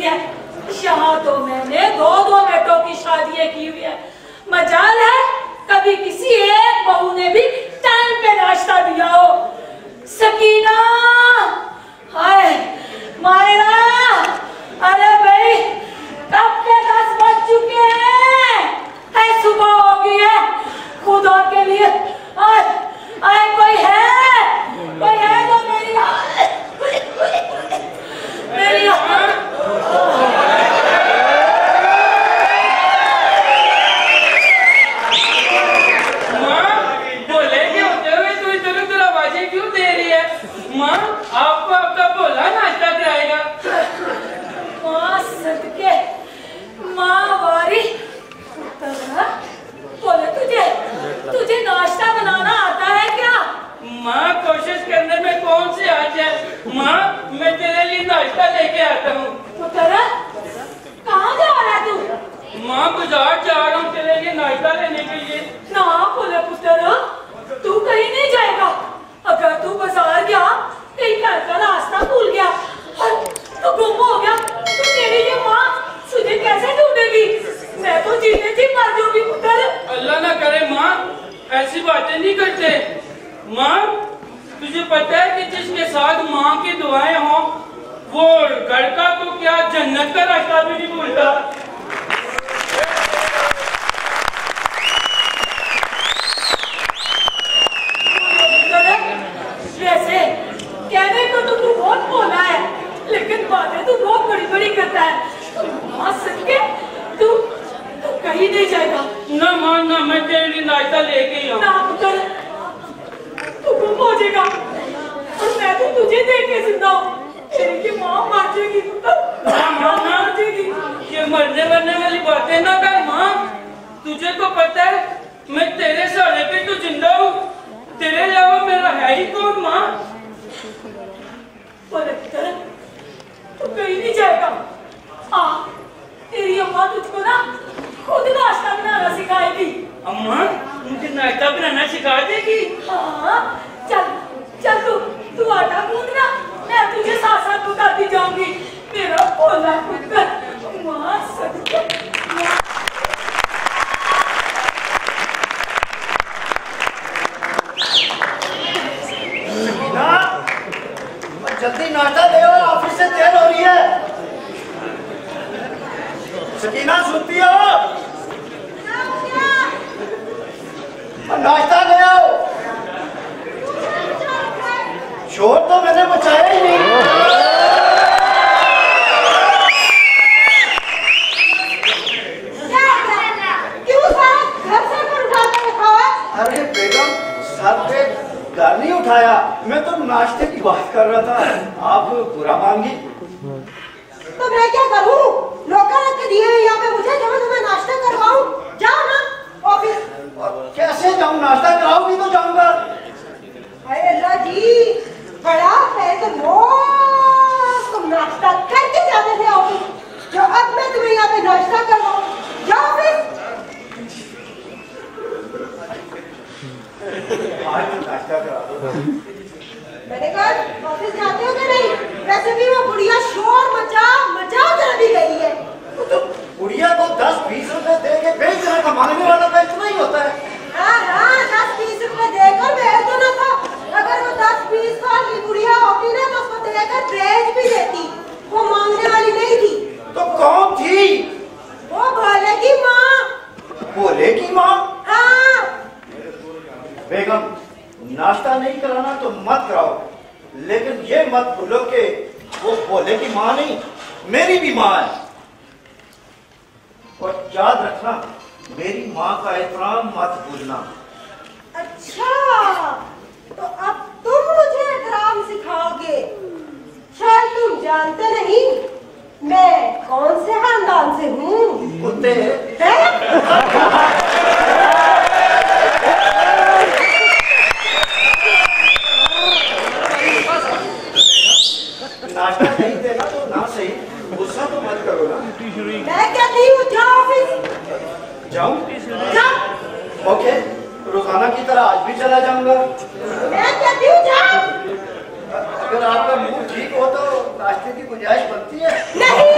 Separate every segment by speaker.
Speaker 1: है। यहाँ तो मैंने दो बेटों की शादियां की हुई है। मजाल है कभी किसी एक बहू ने भी टाइम पे नाश्ता दिया हो। सकीना, हाय मायरा, अरे भाई कब के 10 बज चुके हैं, सुबह हो गई है। खुदा के लिए आए कोई है तो मेरी
Speaker 2: बोले के होते हुए तू इधर उधर आवाजें क्यों दे रही है? माँ आपको आपका बोला नाश्ता कराएगा।
Speaker 1: माँ सदके, माँ वारी बोले तुझे नाश्ता बनाना आता है क्या?
Speaker 2: माँ कोशिश करने में कौन सी आज है। माँ मैं तेरे लिए नाश्ता लेके आता हूँ।
Speaker 1: पुत्र कहाँ जा रहा है तू?
Speaker 2: माँ बाजार जा रहा हूँ तेरे लिए नाश्ता लेने के लिए।
Speaker 1: ना बोले पुत्र, तू कहीं नहीं जाएगा। अगर तू बाजार गया, कहीं घर का रास्ता भूल गया और तू गुम हो गया तो तेरी ये माँ तुझे कैसे ढूंढेगी? मैं तो जीते जी मर जाऊंगी पुत्र।
Speaker 2: अल्लाह ना करे माँ, ऐसी बातें नहीं करते। माँ तुझे पता है कि जिसके साथ माँ की दुआएं हों वो घर का तो क्या जन्नत का रास्ता भी नहीं भूलता।
Speaker 1: वैसे कहने को तो तू बहुत भोला है, लेकिन बातें तू बहुत बड़ी बड़ी करता है। माँ सके तू कहीं नहीं जाएगा।
Speaker 2: ना माँ ना, मैं तेरे लिए नाश्ता लेके ही आऊँ।
Speaker 1: ना पुत्र, तू गुम हो जाएगा और मैं तो तुझे देख के जिंदा हूँ। तेरी की माँ मर जाएगी पुत्र,
Speaker 2: माँ
Speaker 1: मर जाएगी।
Speaker 2: ये मरने मरने वाली बातें ना कर माँ। तुझे तो पता है मैं तेरे सहारे पे तो जिंदा हूँ, तेरे अलावा मेरा है ही कौन माँ।
Speaker 1: पुत्र तू कहीं नहीं जाएगा। तेरी अम्मा तुझको ना खुद नाश्ता बनाना सिखाएगी।
Speaker 2: अम्मा मुझे नाश्ता बनाना सिखा देगी?
Speaker 1: हाँ चल तू आटा गूंथना, मैं तुझे साथ साथ बताती जाऊंगी। मेरा भोला पुत्र, माँ सदके।
Speaker 3: जल्दी नाश्ता ले आओ, ऑफिस से देर हो रही है। सकीना सुनती हो? नाश्ता ले आओ। शोर तो मैंने मचाया ही नहीं। अरे बेगम सर पे घर नहीं उठाया, मैं तो नाश्ते की बात कर रहा था। आप बुरा मांगी
Speaker 4: तो मैं क्या करूं? नौकर रख के दिए हैं यहाँ पे मुझे, जब मैं नाश्ता करवाऊं। जाओ ना ऑफिस।
Speaker 3: कैसे जाऊं? नाश्ता कराओगी तो जाऊंगा।
Speaker 4: अरे अल्लाह जी, बड़ा पैसे रोज तुम नाश्ता करके जाते थे ऑफिस, जो अब मैं तुम्हें यहाँ पे नाश्ता करवाऊं। जाओ ऑफिस।
Speaker 3: आज तो नाश्ता करा दो।
Speaker 4: मैंने कहा ऑफिस जाते हो कि नहीं? वैसे भी वो बुढ़िया शोर मचा कर भी गई है।
Speaker 3: तो बुढ़िया को 10-20 रुपए दे के भेज देना, कमाने वाला तो इतना ही होता है।
Speaker 4: हाँ 10-20 रुपए देकर भेज दो ना। था अगर वो 10-20 साल की बुढ़िया होती ना तो उसको देकर भेज भी देती। वो मांगने वाली नहीं थी।
Speaker 3: तो कौन थी?
Speaker 4: वो भोले की माँ।
Speaker 3: भोले की माँ?
Speaker 4: हाँ।
Speaker 3: बेगम नाश्ता नहीं कराना तो मत कराओ, लेकिन ये मत भूलो कि वो भोले की माँ नहीं, मेरी भी माँ है। और याद रखना, मेरी माँ का एहतराम मत भूलना।
Speaker 4: अच्छा तो अब तुम मुझे एहतराम सिखाओगे? शायद तुम जानते नहीं मैं कौन से खानदान से हूँ।
Speaker 3: कुत्ते नाश्ता नहीं देना तो ना सही, गुस्सा तो मत करो ना।
Speaker 4: मैं कहती हूँ जाओ ऑफिस।
Speaker 3: जाऊँ?
Speaker 4: जाओ।
Speaker 3: ओके, रोजाना की तरह आज भी चला जाऊंगा।
Speaker 4: मैं कहती हूँ जाओ।
Speaker 3: अगर आपका मूड ठीक हो तो नाश्ते की गुंजाइश बनती है।
Speaker 4: नहीं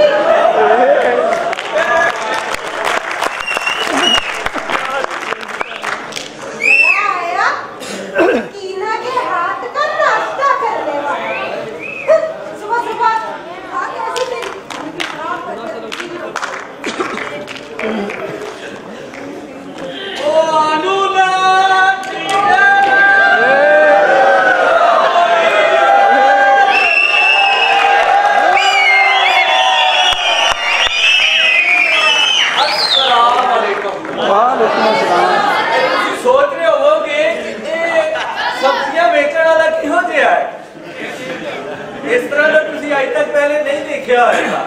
Speaker 5: होएगा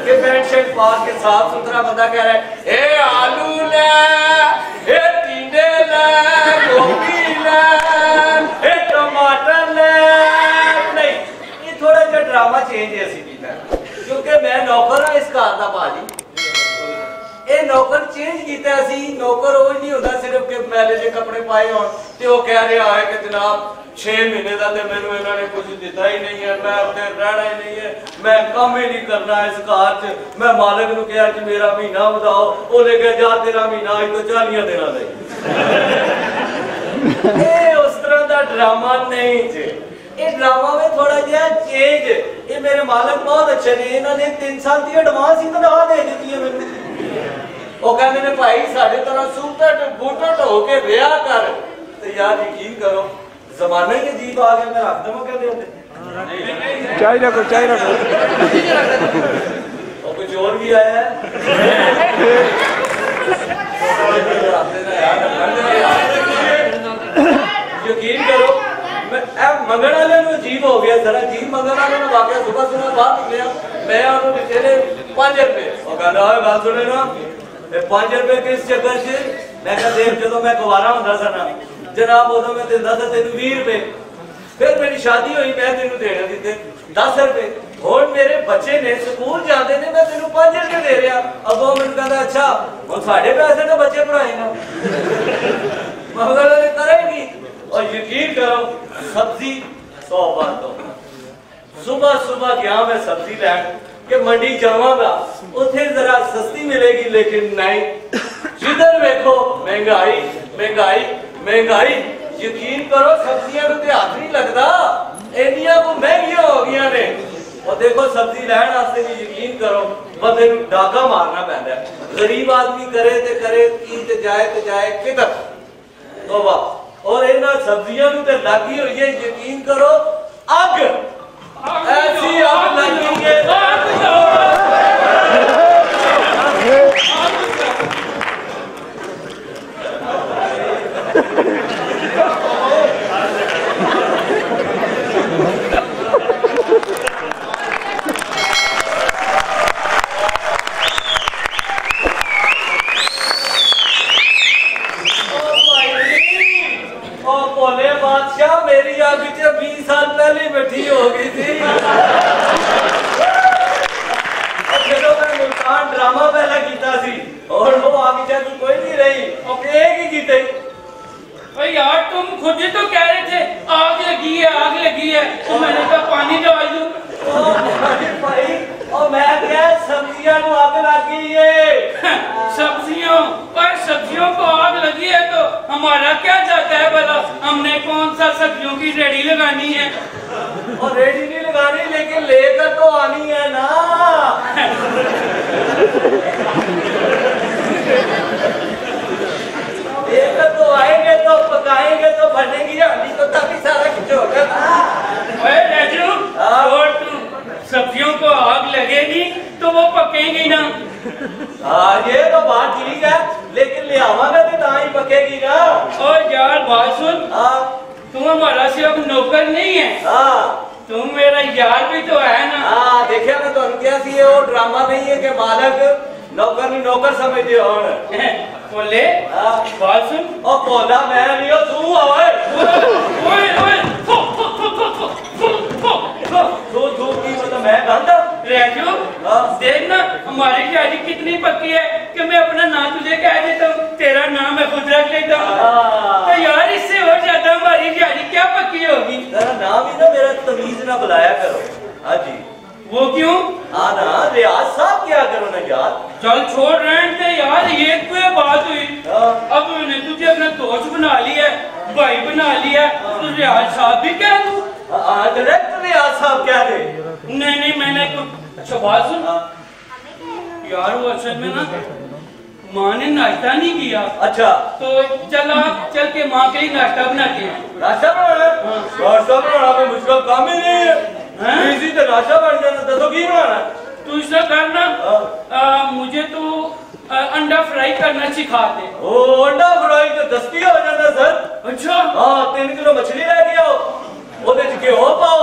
Speaker 5: कि पैंट शर्ट पा के साफ सुथरा बंदा कह रहा है ए आलू ले, ए टींडे ले, गोभी ले, ए टमाटर ले। नहीं, ये थोड़ा जिहा ड्रामा चेंज है असीं कीता, क्योंकि मैं नौकर हाँ इस घर दा भाजी। ये नौकर चेंज किया सी, नौकर वो नहीं होता सिर्फ कि मैले जे कपड़े पाए हो ते वो कह रहा है कि जनाब 6 महीने का तो मैंने इन्होंने कुछ दिता ही नहीं है, मैं अपने रहना ही नहीं है, मैं काम ही नहीं करना इस घर च। मैं मालिक नूं कहा कि मेरा महीना बताओ, उन्हें कहा जा तेरा महीना अज तो 40 दिनों का। ये उस तरह का ड्रामा नहीं जे, ये ड्रामा में थोड़ा जिहा चेंज। ये मेरे मालिक बहुत अच्छे ने, इन्होंने 3 साल की एडवांस ही तनख्वाह दे दी है मैंने। वो कहते ने भाई साढ़े तरह सूटट बूटट होके रिया कर। तो यार यकीन करो जमाना ही अजीब आ गया। मैं रख दूं कहते होते
Speaker 6: चाय रखो चाय रखो।
Speaker 5: और कुछ और भी आया है यकीन करो मंगण वाले अजीब हो गया जरा अजीब। मंगण वाले वाकया सुबह सुबह बाहर निकलिया, मैं उन्होंने दिते ने 5 रुपए। वो कहता है गल सुने ना 5 रुपए किस चक्कर से। मैं कहा देख जो मैं गवारा होंदा सा ना जनाब उदों मैं दिंदा सा तेन 20 रुपए, फिर मेरी शादी हुई मैं तेन देने दिते 10 रुपए। हुण मेरे बच्चे ने स्कूल जाते ने मैं तेन 5 रुपए दे रहा। अगों मैनूं कहता अच्छा हुण साडे पैसे तो बच्चे पढ़ाएगा मगर करेगी। और यकीन करो सब्जी 100 बार दो। सुबह सुबह गया मैं सब्जी लैन के मंडी जावांगा, उथे जरा सस्ती मिलेगी, लेकिन नहीं जिधर देखो महंगाई महंगाई महंगाई। यकीन करो सब्जियां तो हाथ नहीं लगता, एनिया को महंगियां हो गई ने। और देखो सब्जी लैन वास्ते भी यकीन करो बंदे नूं डाका मारना पैंदा है। गरीब आदमी करे की जाए किधर तौबा। और इन्हां सब्जियां नूं ते लगी हुई है यकीन करो अग, ऐसी आग लगी है। भोले बादशाह मेरी आग 20 साल पहले बैठी हो गई थी। जो मैं मुल्तान ड्रामा पहला किया सी और वो आग कोई नहीं रही, एक ही की
Speaker 2: भाई यार तुम खुद ही तो कह रहे थे आग लगी है तो मैंने कहा पानी डाल दूं।
Speaker 5: भाई और मैं क्या सब्जियां को आग लगी है।
Speaker 2: सब्जियों को आग लगी है तो हमारा क्या जाता है भला, हमने कौन सा सब्जियों की रेडी लगानी है।
Speaker 5: और रेडी नहीं लगानी लेकिन लेकर तो आनी है ना। लेकर तो आएंगे तो पकाएंगे तो बनेगी हांडी तो तभी सारा कुछ होगा ना।
Speaker 2: राजू और तू सब्जियों को आग लगेगी तो वो पकेंगी ना।
Speaker 5: हाँ ये तो बात ठीक है लेकिन ले आवांगा तो ना ही पकेगी ना।
Speaker 2: और यार बात सुन, तुम हमारा सिर्फ नौकर नहीं है, तुम मेरा यार भी तो है ना।
Speaker 5: हाँ देखिए मैं तो क्या सी वो ड्रामा नहीं है कि मालक नौकर समझते हो।
Speaker 2: बोले बात सुन।
Speaker 5: और बोला मैं नहीं हो तू ओए तू की मतलब मैं गंदा
Speaker 2: राजू देखना हमारी शादी कितनी पक्की है कि मैं अपना नाम तुझे कह देता हूँ, तेरा नाम मैं खुद रख लेता हूँ। तो यार इससे और ज्यादा हमारी शादी क्या पक्की होगी।
Speaker 5: तेरा नाम ही ना मेरा तमीज ना बुलाया करो। हाँ जी
Speaker 2: वो क्यों?
Speaker 5: हाँ ना रियाज साहब क्या करो ना यार।
Speaker 2: चल छोड़ रहे थे यार, ये कोई बात हुई। अब मैंने तुझे अपना दोस्त बना लिया, भाई बना लिया, तो रियाज साहब भी कह दूं।
Speaker 5: डायरेक्ट रियाज साहब क्या दे।
Speaker 2: नहीं मैंने अच्छा बात सुन यार, वो असल में ना माँ ने नाश्ता नहीं किया।
Speaker 5: अच्छा
Speaker 2: तो चल के माँ के लिए नाश्ता बनाते हैं।
Speaker 5: नाश्ता बनाना कोई मुश्किल काम ही नहीं है। इसी तो नाश्ता बन जाना। दसो की बनाना
Speaker 2: तू ऐसा करना मुझे तो अंडा फ्राई करना सिखा दे।
Speaker 5: ओ अंडा फ्राई तो दस्ती हो जाता सर।
Speaker 2: अच्छा
Speaker 5: हाँ 3 किलो मछली लेके आओ, ओदे च घ्यो पाओ,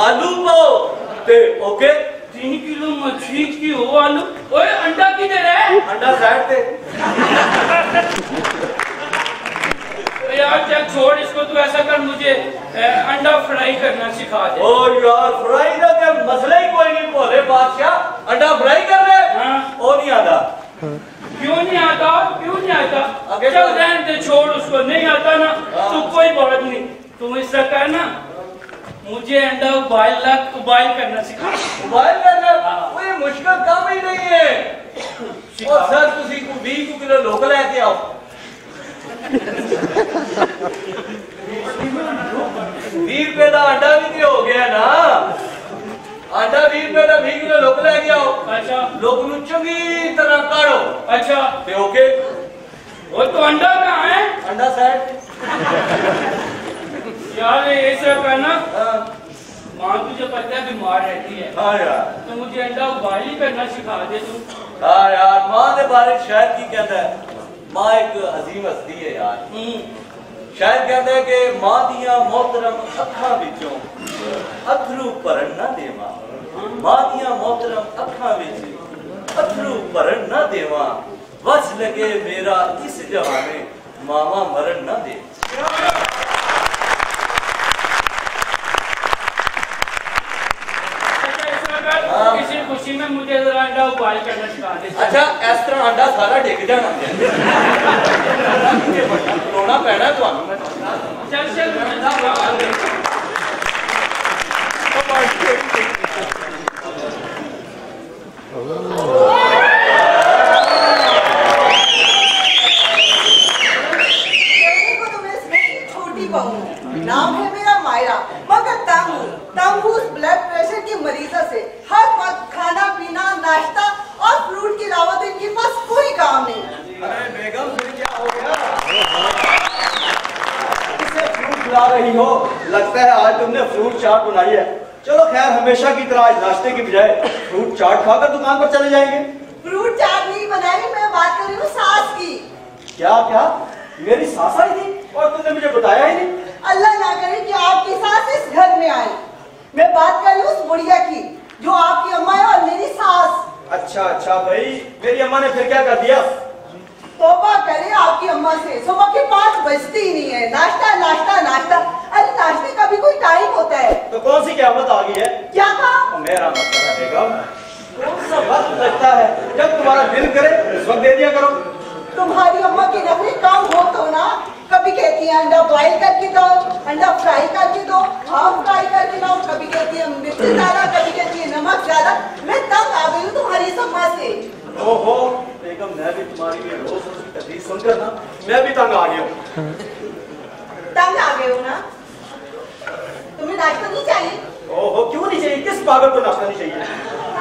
Speaker 5: आलू पाओ ते ओके
Speaker 2: 3 किलो मछली की हो आलू। ओए अंडा किधर है?
Speaker 5: अंडा साइड पे।
Speaker 2: यार चल छोड़ इसको, तू ऐसा कर मुझे अंडा फ्राई करना सिखा दे।
Speaker 5: और यार फ्राई का क्या मसला ही कोई नहीं, भोले बादशाह अंडा फ्राई कर रहे।
Speaker 2: हाँ।
Speaker 5: ओ नहीं आता।
Speaker 2: क्यों नहीं आता? क्यों नहीं आता?
Speaker 5: आगे
Speaker 2: चल
Speaker 5: तो-
Speaker 2: रहने दे, छोड़ उसको, नहीं आता ना तो कोई बात नहीं। तुम इसका कहना मुझे अंडा उबाल करना सिखा।
Speaker 5: उबाल करना
Speaker 2: हाँ।
Speaker 5: कोई मुश्किल काम ही नहीं है। और सर तुसी को 20 किलो लोकल लेके आओ। 20 रुपए का अंडा भी तो हो गया ना। अंडा 20 रुपए का 20 किलो लोकल लेके आओ।
Speaker 2: अच्छा
Speaker 5: लोग नु चंगी तरह काढ़ो।
Speaker 2: अच्छा
Speaker 5: ते ओके।
Speaker 2: वो तो अंडा कहाँ है?
Speaker 5: अंडा साइड।
Speaker 2: यार ऐसा कहना,
Speaker 5: हाँ
Speaker 2: माँ तुझे पता है बीमार रहती है,
Speaker 5: हाँ यार।
Speaker 2: तो मुझे अंडा उबाल करना सिखा दे तू।
Speaker 5: हाँ यार माँ के बारे शायद की कहता है, माँ एक अजीम हस्ती है यार। शायद कहता है कि माँ दिया मोहतरम अखा विचों अथरू भरन ना देवा। माँ दिया मोहतरम अखा विच अथरू भरन ना देवा। वस लगे मेरा इस जवाने मामा मरन ना दे।
Speaker 2: किसी खुशी में मुझे जरा अंडा उबाल करना सिखा दे।
Speaker 5: अच्छा इस तरह अंडा सारा डिग जाना रोना पैना तुहानू मैं।
Speaker 2: चल चल
Speaker 4: छोटी बहू, नाम है मेरा मायरा, मगर तंग उस ब्लड प्रेशर की मरीजों से हर वक्त खाना पीना नाश्ता और फ्रूट के अलावा तो इनके पास कोई काम नहीं।
Speaker 3: अरे बेगम फिर क्या हो गया? इसे फ्रूट खिला रही हो, लगता है आज तुमने फ्रूट चाट बनाई है। चलो खैर, हमेशा की तरह आज नाश्ते की बजाय फ्रूट चाट खाकर दुकान पर चले जाएंगे।
Speaker 4: फ्रूट चाट नहीं बनाई, मैं बात कर रही हूँ सास की।
Speaker 3: क्या क्या? मेरी सास आई थी और तुमने मुझे बताया ही नहीं?
Speaker 4: अल्लाह ना करे कि आपकी सास इस घर में आई। मैं बात कर रही हूँ उस बुढ़िया की जो आपकी अम्मा है और मेरी सास।
Speaker 3: अच्छा भाई, मेरी अम्मा ने फिर क्या कर दिया?
Speaker 4: तौबा करे आपकी अम्मा से, सुबह के 5 बजती ही नहीं है। नाश्ता नाश्ता नाश्ता, अरे नाश्ते का भी कोई टाइम होता है?
Speaker 3: तो कौन सी क़यामत आ गई है?
Speaker 4: क्या कहा?
Speaker 3: मेरा मतलब है बेगम, कौन सा वक्त लगता है जब तुम्हारा दिल करे उस वक्त दे दिया करो।
Speaker 4: तुम्हारी अम्मा की नखरे काम हो तो ना, कभी कहती है अंडा बॉईल करके दो, अंडा फ्राई करके दो, हाफ फ्राई करके दो, कभी कहती है मिर्च ज्यादा, कभी कहती है नमक ज्यादा। मैं तंग आ गई हूँ तुम्हारी इस अम्मा से।
Speaker 3: ओहो बेगम, मैं भी तुम्हारी ये रोज की तकलीफ सुनकर ना मैं भी तंग आ गया हूँ।
Speaker 4: तंग आ गए हो ना? तुम्हें नाश्ता नहीं चाहिए?
Speaker 3: ओहो, क्यों नहीं चाहिए? किस पागल को नाश्ता नहीं चाहिए?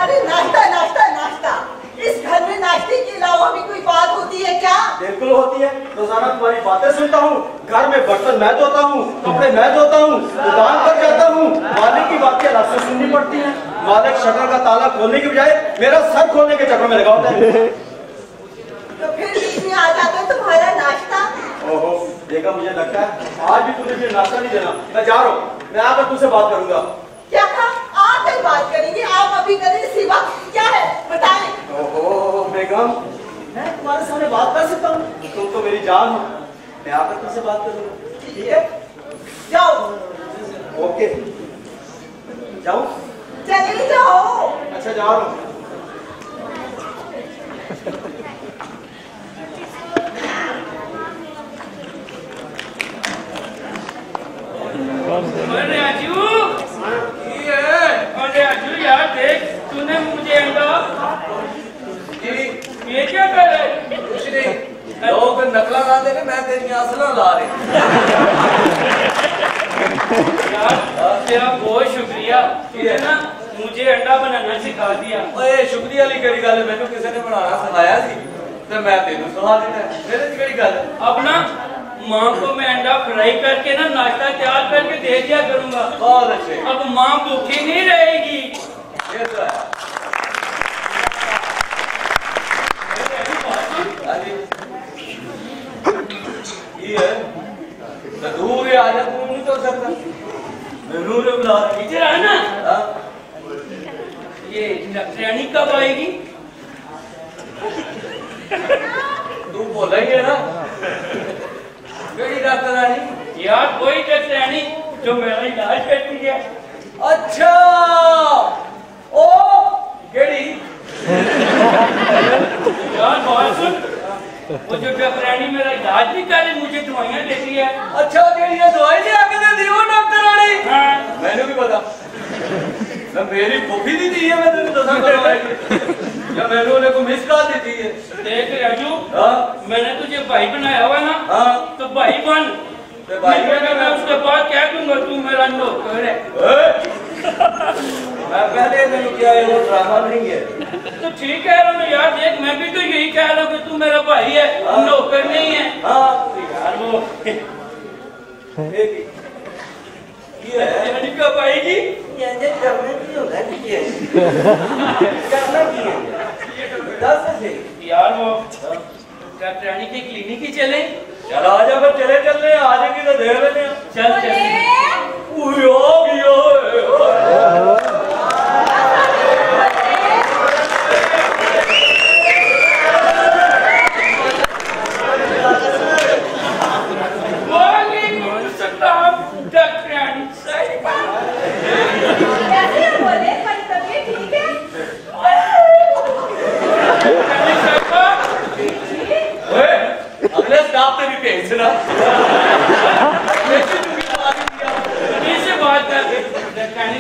Speaker 4: अरे नाश्ता नाश्ता नाश्ता, इस घर में नाश्ते के अलावा भी कोई बात होती है क्या?
Speaker 3: बिल्कुल होती है। रोजाना तुम्हारी बातें सुनता हूँ, घर में बर्तन मैं धोता हूँ, कपड़े मैं धोता हूँ, दुकान पर जाता हूँ, मालिक की बातें अलग से सुननी पड़ती हैं। मालिक शटर का ताला खोलने की बजाय मेरा सर खोलने के चक्कर में लगा होता है।
Speaker 4: तो फिर बीच में आ जाता है तुम्हारा नाश्ता।
Speaker 3: ओहो देखा, मुझे लगता है आज भी तुझे मुझे नाश्ता नहीं देना। मैं जा रहा हूँ, मैं आकर तुझसे बात करूंगा।
Speaker 4: क्या कहा? आकर बात करेंगे? आप अभी करें सिवा क्या है बताएं।
Speaker 3: ओहो बेगम, मैं तुम्हारे सामने बात कर सकता हूँ? तुम तो मेरी जान हो, मैं आकर तुमसे बात करूंगा। ठीक है,
Speaker 4: जाओ।
Speaker 3: ओके, जाऊँ?
Speaker 4: चले जाओ।
Speaker 3: अच्छा जा रहा हूँ।
Speaker 2: अरे आजू, अरे आजू यार देख, तूने मुझे अंडा, ये क्या कर रहे?
Speaker 5: कुछ नहीं, लोग नकला ला दे रहे, मैं तेरी असला ला रही।
Speaker 2: यार तेरा बहुत शुक्रिया, तूने ना मुझे अंडा बनाना सिखा दिया।
Speaker 5: ओए शुक्रिया वाली केड़ी गल है, मैनू किसी ने बनाना सिखाया सी ते मैं तेनू सिखा देना, मेरे च केड़ी गल है?
Speaker 2: अब ना माँ को मैं अंडा फ्राई करके ना नाश्ता तैयार करके दे दिया करूंगा।
Speaker 5: बहुत अच्छे।
Speaker 2: अब माँ भूखी नहीं रहेगी।
Speaker 5: ये तो है। ये है तो दूर ही आ जा, तू नहीं तो सकता। मैनू ने बुला
Speaker 2: इधर आना,
Speaker 5: हाँ?
Speaker 2: ये कब आएगी?
Speaker 5: तू बोला ही है ना केड़ी डॉक्टर रानी?
Speaker 2: यार कोई डॉक्टर रानी जो मेरा इलाज करती है।
Speaker 5: अच्छा ओ केड़ी
Speaker 2: यार बात सुन, वो जो डॉक्टर रानी मेरा इलाज भी कर रही, मुझे दवाइयाँ देती है।
Speaker 5: अच्छा केड़ी ये दवाई ले आके दे दी वो डॉक्टर रानी?
Speaker 2: हाँ।
Speaker 5: मैंने भी पता मैं मेरी फूफी दी है, मैं तेरे दसा करवाएगी या मैंने उन्हें को मिस कॉल दी थी।
Speaker 2: देख राजू,
Speaker 5: हाँ
Speaker 2: मैंने तुझे भाई बनाया हुआ ना,
Speaker 5: हाँ
Speaker 2: तो भाई बन।
Speaker 5: तो भाई
Speaker 2: मैं उसके बाद क्या दूंगा, तू मेरा नौकर है।
Speaker 5: मैं पहले मैंने क्या है वो ड्रामा नहीं है।
Speaker 2: तो ठीक है यार, देख मैं भी तो यही कह रहा हूँ कि तू मेरा भाई है, नौकर नहीं है।
Speaker 5: हाँ
Speaker 2: यार वो
Speaker 5: ये
Speaker 2: रानी कब आएगी?
Speaker 5: ये करना की होगा ये करना की है 10 से
Speaker 2: यार वो डॉक्टर रानी के क्लिनिक ही चले।
Speaker 5: चल आ जा, फिर चले चलने आ जाएगी तो देख लेने।
Speaker 2: चल चल।
Speaker 5: अगले स्टाफ पे भी भेजना
Speaker 2: बात कर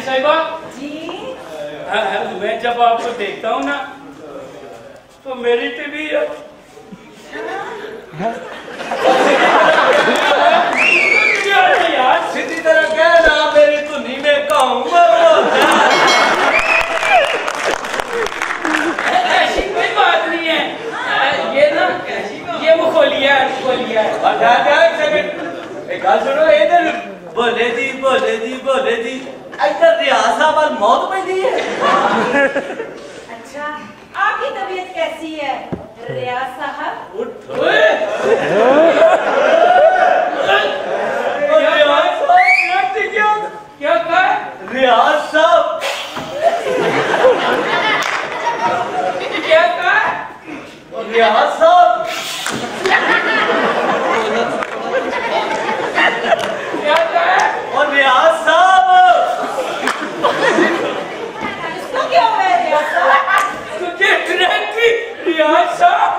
Speaker 2: साहिबा
Speaker 1: जी।
Speaker 2: मैं जब आपको देखता हूँ ना तो मेरी तबीयत यार
Speaker 5: सीधी तरह कहना मेरी धुनी में कहूँगा।
Speaker 2: ऐसी कोई बात नहीं है, ये ना ये वो खोलिया है।
Speaker 5: एक बात सुनो, इधर बोले दी इधर रियासा पर मौत पैदी है।
Speaker 1: अच्छा, आपकी तबीयत कैसी है रियाज साहब?
Speaker 2: क्या कहा?
Speaker 5: रियाज साहब
Speaker 2: क्या कहा?
Speaker 5: रियाज साहब
Speaker 2: क्या कहा?
Speaker 5: और रियाज साहब
Speaker 1: इसको क्या हुआ है रियाज साहब?
Speaker 2: तुझे ट्रैक की रियाज साहब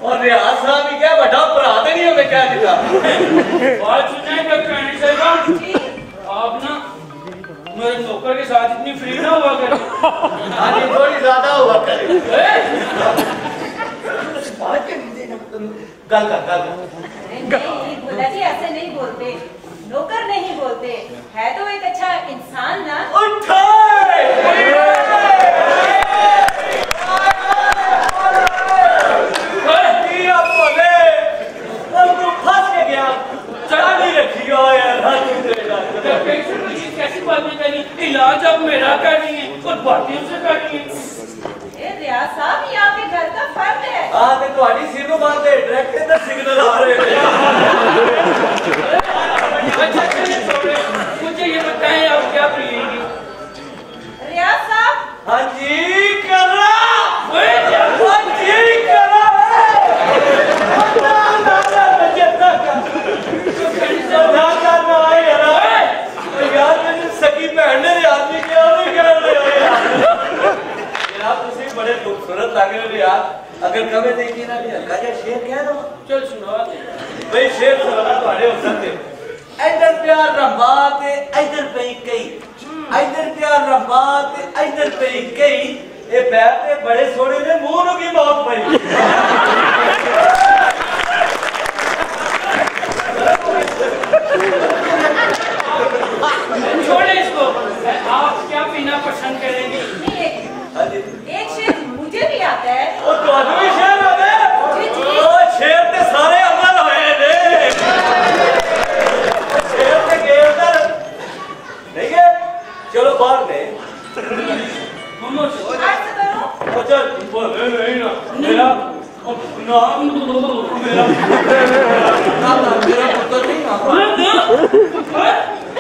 Speaker 5: और रियाज साहब ही क्या बड़ा अपराध नहीं हमें क्या दिखा।
Speaker 2: बात सुनाए डॉक्टर रानी साहिबा, आप ना मेरे नौकर के साथ इतनी फ्री ना हुआ करें।
Speaker 5: आज थोड़ी ज्यादा हुआ करे। गल कर
Speaker 1: नहीं बोला जी, ऐसे नहीं बोलते, नौकर नहीं बोलते, है तो एक अच्छा इंसान ना।
Speaker 5: फंस के गया चढ़ा नहीं रखी यार।
Speaker 2: कैसी बातें करी, इलाज अब मेरा कर रही है और बातें से कर रही है।
Speaker 1: रियाज साहब, ये आपके घर का फर्ज है।
Speaker 5: हाँ तो तुम्हारी सीनों मारते डायरेक्ट इधर सिग्नल आ रहे हैं।
Speaker 2: अच्छा चलिए छोड़े, मुझे ये बताएं आप क्या पिएंगी?
Speaker 1: रियाज साहब,
Speaker 5: हाँ जी कर रहा सकी भैन ने आदमी क्या बड़े खूबसूरत लगे हो यार। अगर कभी देखी ना हल्का जा शेर कह दो।
Speaker 2: चल सुना
Speaker 5: भाई शेर सुना तुम्हारे हो सकते। इधर प्यार रंबात इधर पे कई, इधर प्यार रंबात इधर पे कई, ये बैठ बड़े सोने ने मुंह की मौत पई।
Speaker 2: छोड़े इसको, आप क्या पीना पसंद करेंगे?
Speaker 1: एक शेर मुझे भी आता है।
Speaker 5: और तो भी शेर आता है? शेर ते सारे अमल होए ने। शेर ते गए उधर नहीं गए, चलो बाहर ने चल बोल नहीं ना मेरा नाम मेरा पुत्र नहीं ना।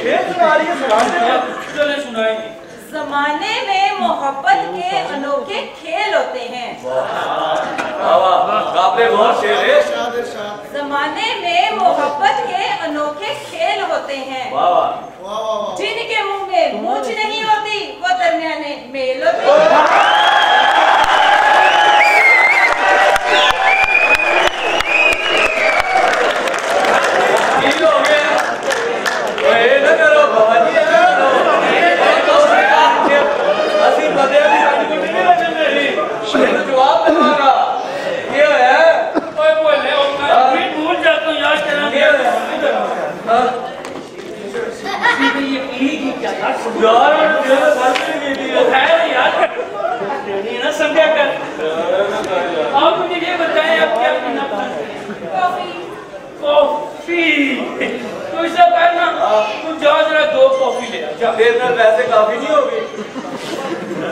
Speaker 5: शेर सुना रही है, सुना
Speaker 2: चले सुनाएंगे।
Speaker 6: जमाने में मोहब्बत के अनोखे खेल होते हैं।
Speaker 5: बहुत शेर है।
Speaker 6: जमाने में मोहब्बत के अनोखे खेल होते हैं। जिनके मुंह में मूंछ नहीं होती वो दरमियाने मेल होते हैं।
Speaker 2: समझा कर आप मुझे ये बताएं आप क्या पीना कॉफी तो ऐसा करना तू जा जरा 2 कॉफी ले आ।
Speaker 5: फिर ना वैसे काफी नहीं होगी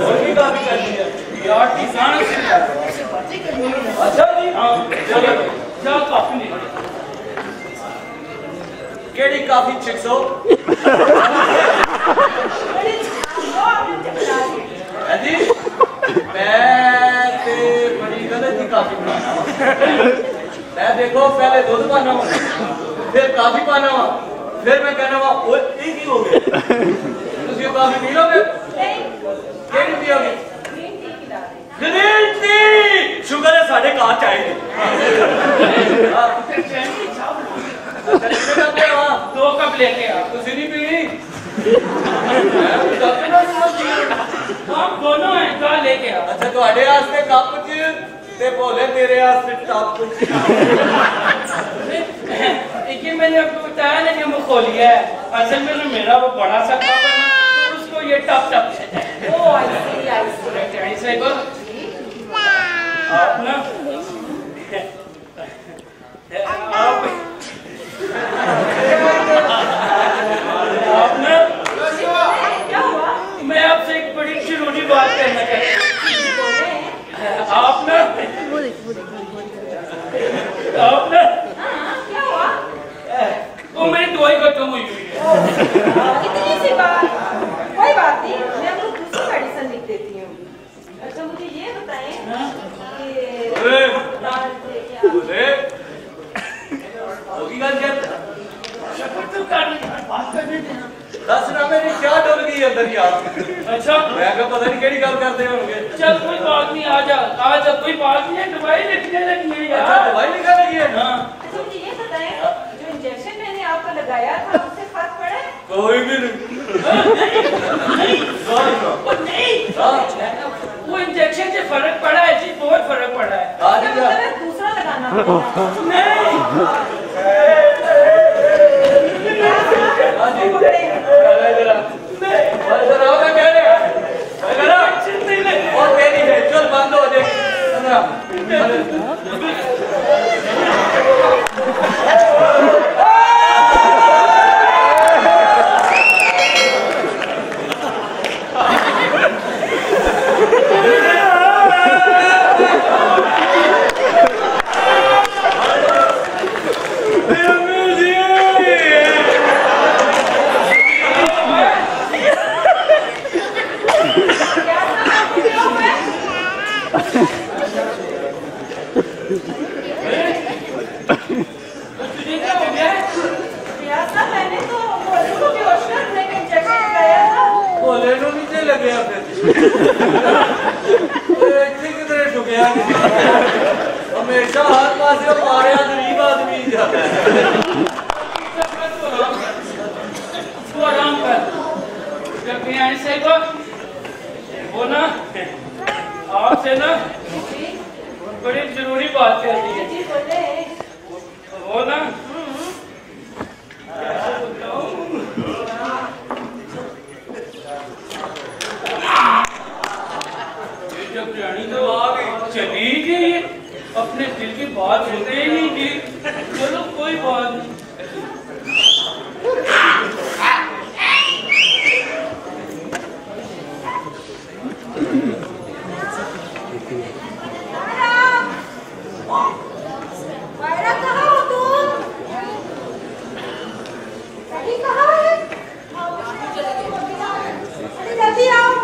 Speaker 5: और भी काफी करनी है
Speaker 2: यार किसान
Speaker 5: अच्छा जी
Speaker 2: हाँ चलो जा कॉफी ले
Speaker 5: केड़ी काफी 600 जी मैं ते बड़ी गलत ही काफी बनाना मैं देखो पहले दूध पाना फिर काफी पाना फिर मैं कहना वो एक ही हो गया तुम काफी पी लोगे केड़ी पियोगे ग्रीन टी शुगर है साढ़े कहाँ चाहिए
Speaker 2: 2 कप लेके आ
Speaker 5: तुसी नहीं पीनी
Speaker 2: हम दोनों हैं जा लेके आ।
Speaker 5: अच्छा ਤੁਹਾਡੇ ਵਾਸਤੇ ਕੱਪ ਚ ਤੇ ਭੋਲੇ तेरे वास्ते टप
Speaker 2: देखिए मैंने आपको बताया ना कि मुखोलिया है असल में मेरा वो बड़ा सा कप है ना तो उसको ये टप टप
Speaker 6: ओ आई सी
Speaker 2: ऐसे को आप ना आप ना
Speaker 6: क्या हुआ?
Speaker 2: मैं आपसे एक बड़ी जरूरी बात करना चाहती हूँ। आप ना
Speaker 6: क्या हुआ?
Speaker 2: वो मेरी दवाई खत्म हुई है।
Speaker 6: इतनी सी बात, कोई बात नहीं, मैं आपको दूसरी मेडिसिन लिख देती हूँ। अच्छा मुझे ये बताएं
Speaker 5: दस ना मेरी क्या डुल गई अंदर यार
Speaker 2: अच्छा
Speaker 5: मैं क्या पता नहीं केड़ी गल करते होंगे
Speaker 2: चल कोई बात नहीं आ जा कोई बात नहीं है दवाई लिखने लगी है
Speaker 5: अच्छा
Speaker 2: यार
Speaker 5: दवाई लिखा लगी है
Speaker 2: हाँ
Speaker 6: अच्छा मुझे ये बताएं जो इंजेक्शन मैंने आपको लगाया था उससे फर्क पड़ा है?
Speaker 5: कोई भी
Speaker 2: वो इंजेक्शन से फर्क पड़ा है जी बहुत फर्क पड़ा है
Speaker 6: इसका मतलब है दूसरा लगाना पड़ेगा।
Speaker 5: चल बंद हो जाए हमेशा हर पास मारे गरीब आदमी जाता है
Speaker 2: तू आराम कर जब भी आए से वो ना आपसे ना बड़ी जरूरी बात करनी है वो ना जब रानी तो चली गई अपने दिल की बात सुनते ही नहीं थी चलो कोई बात नहीं
Speaker 6: जल्दी आओ।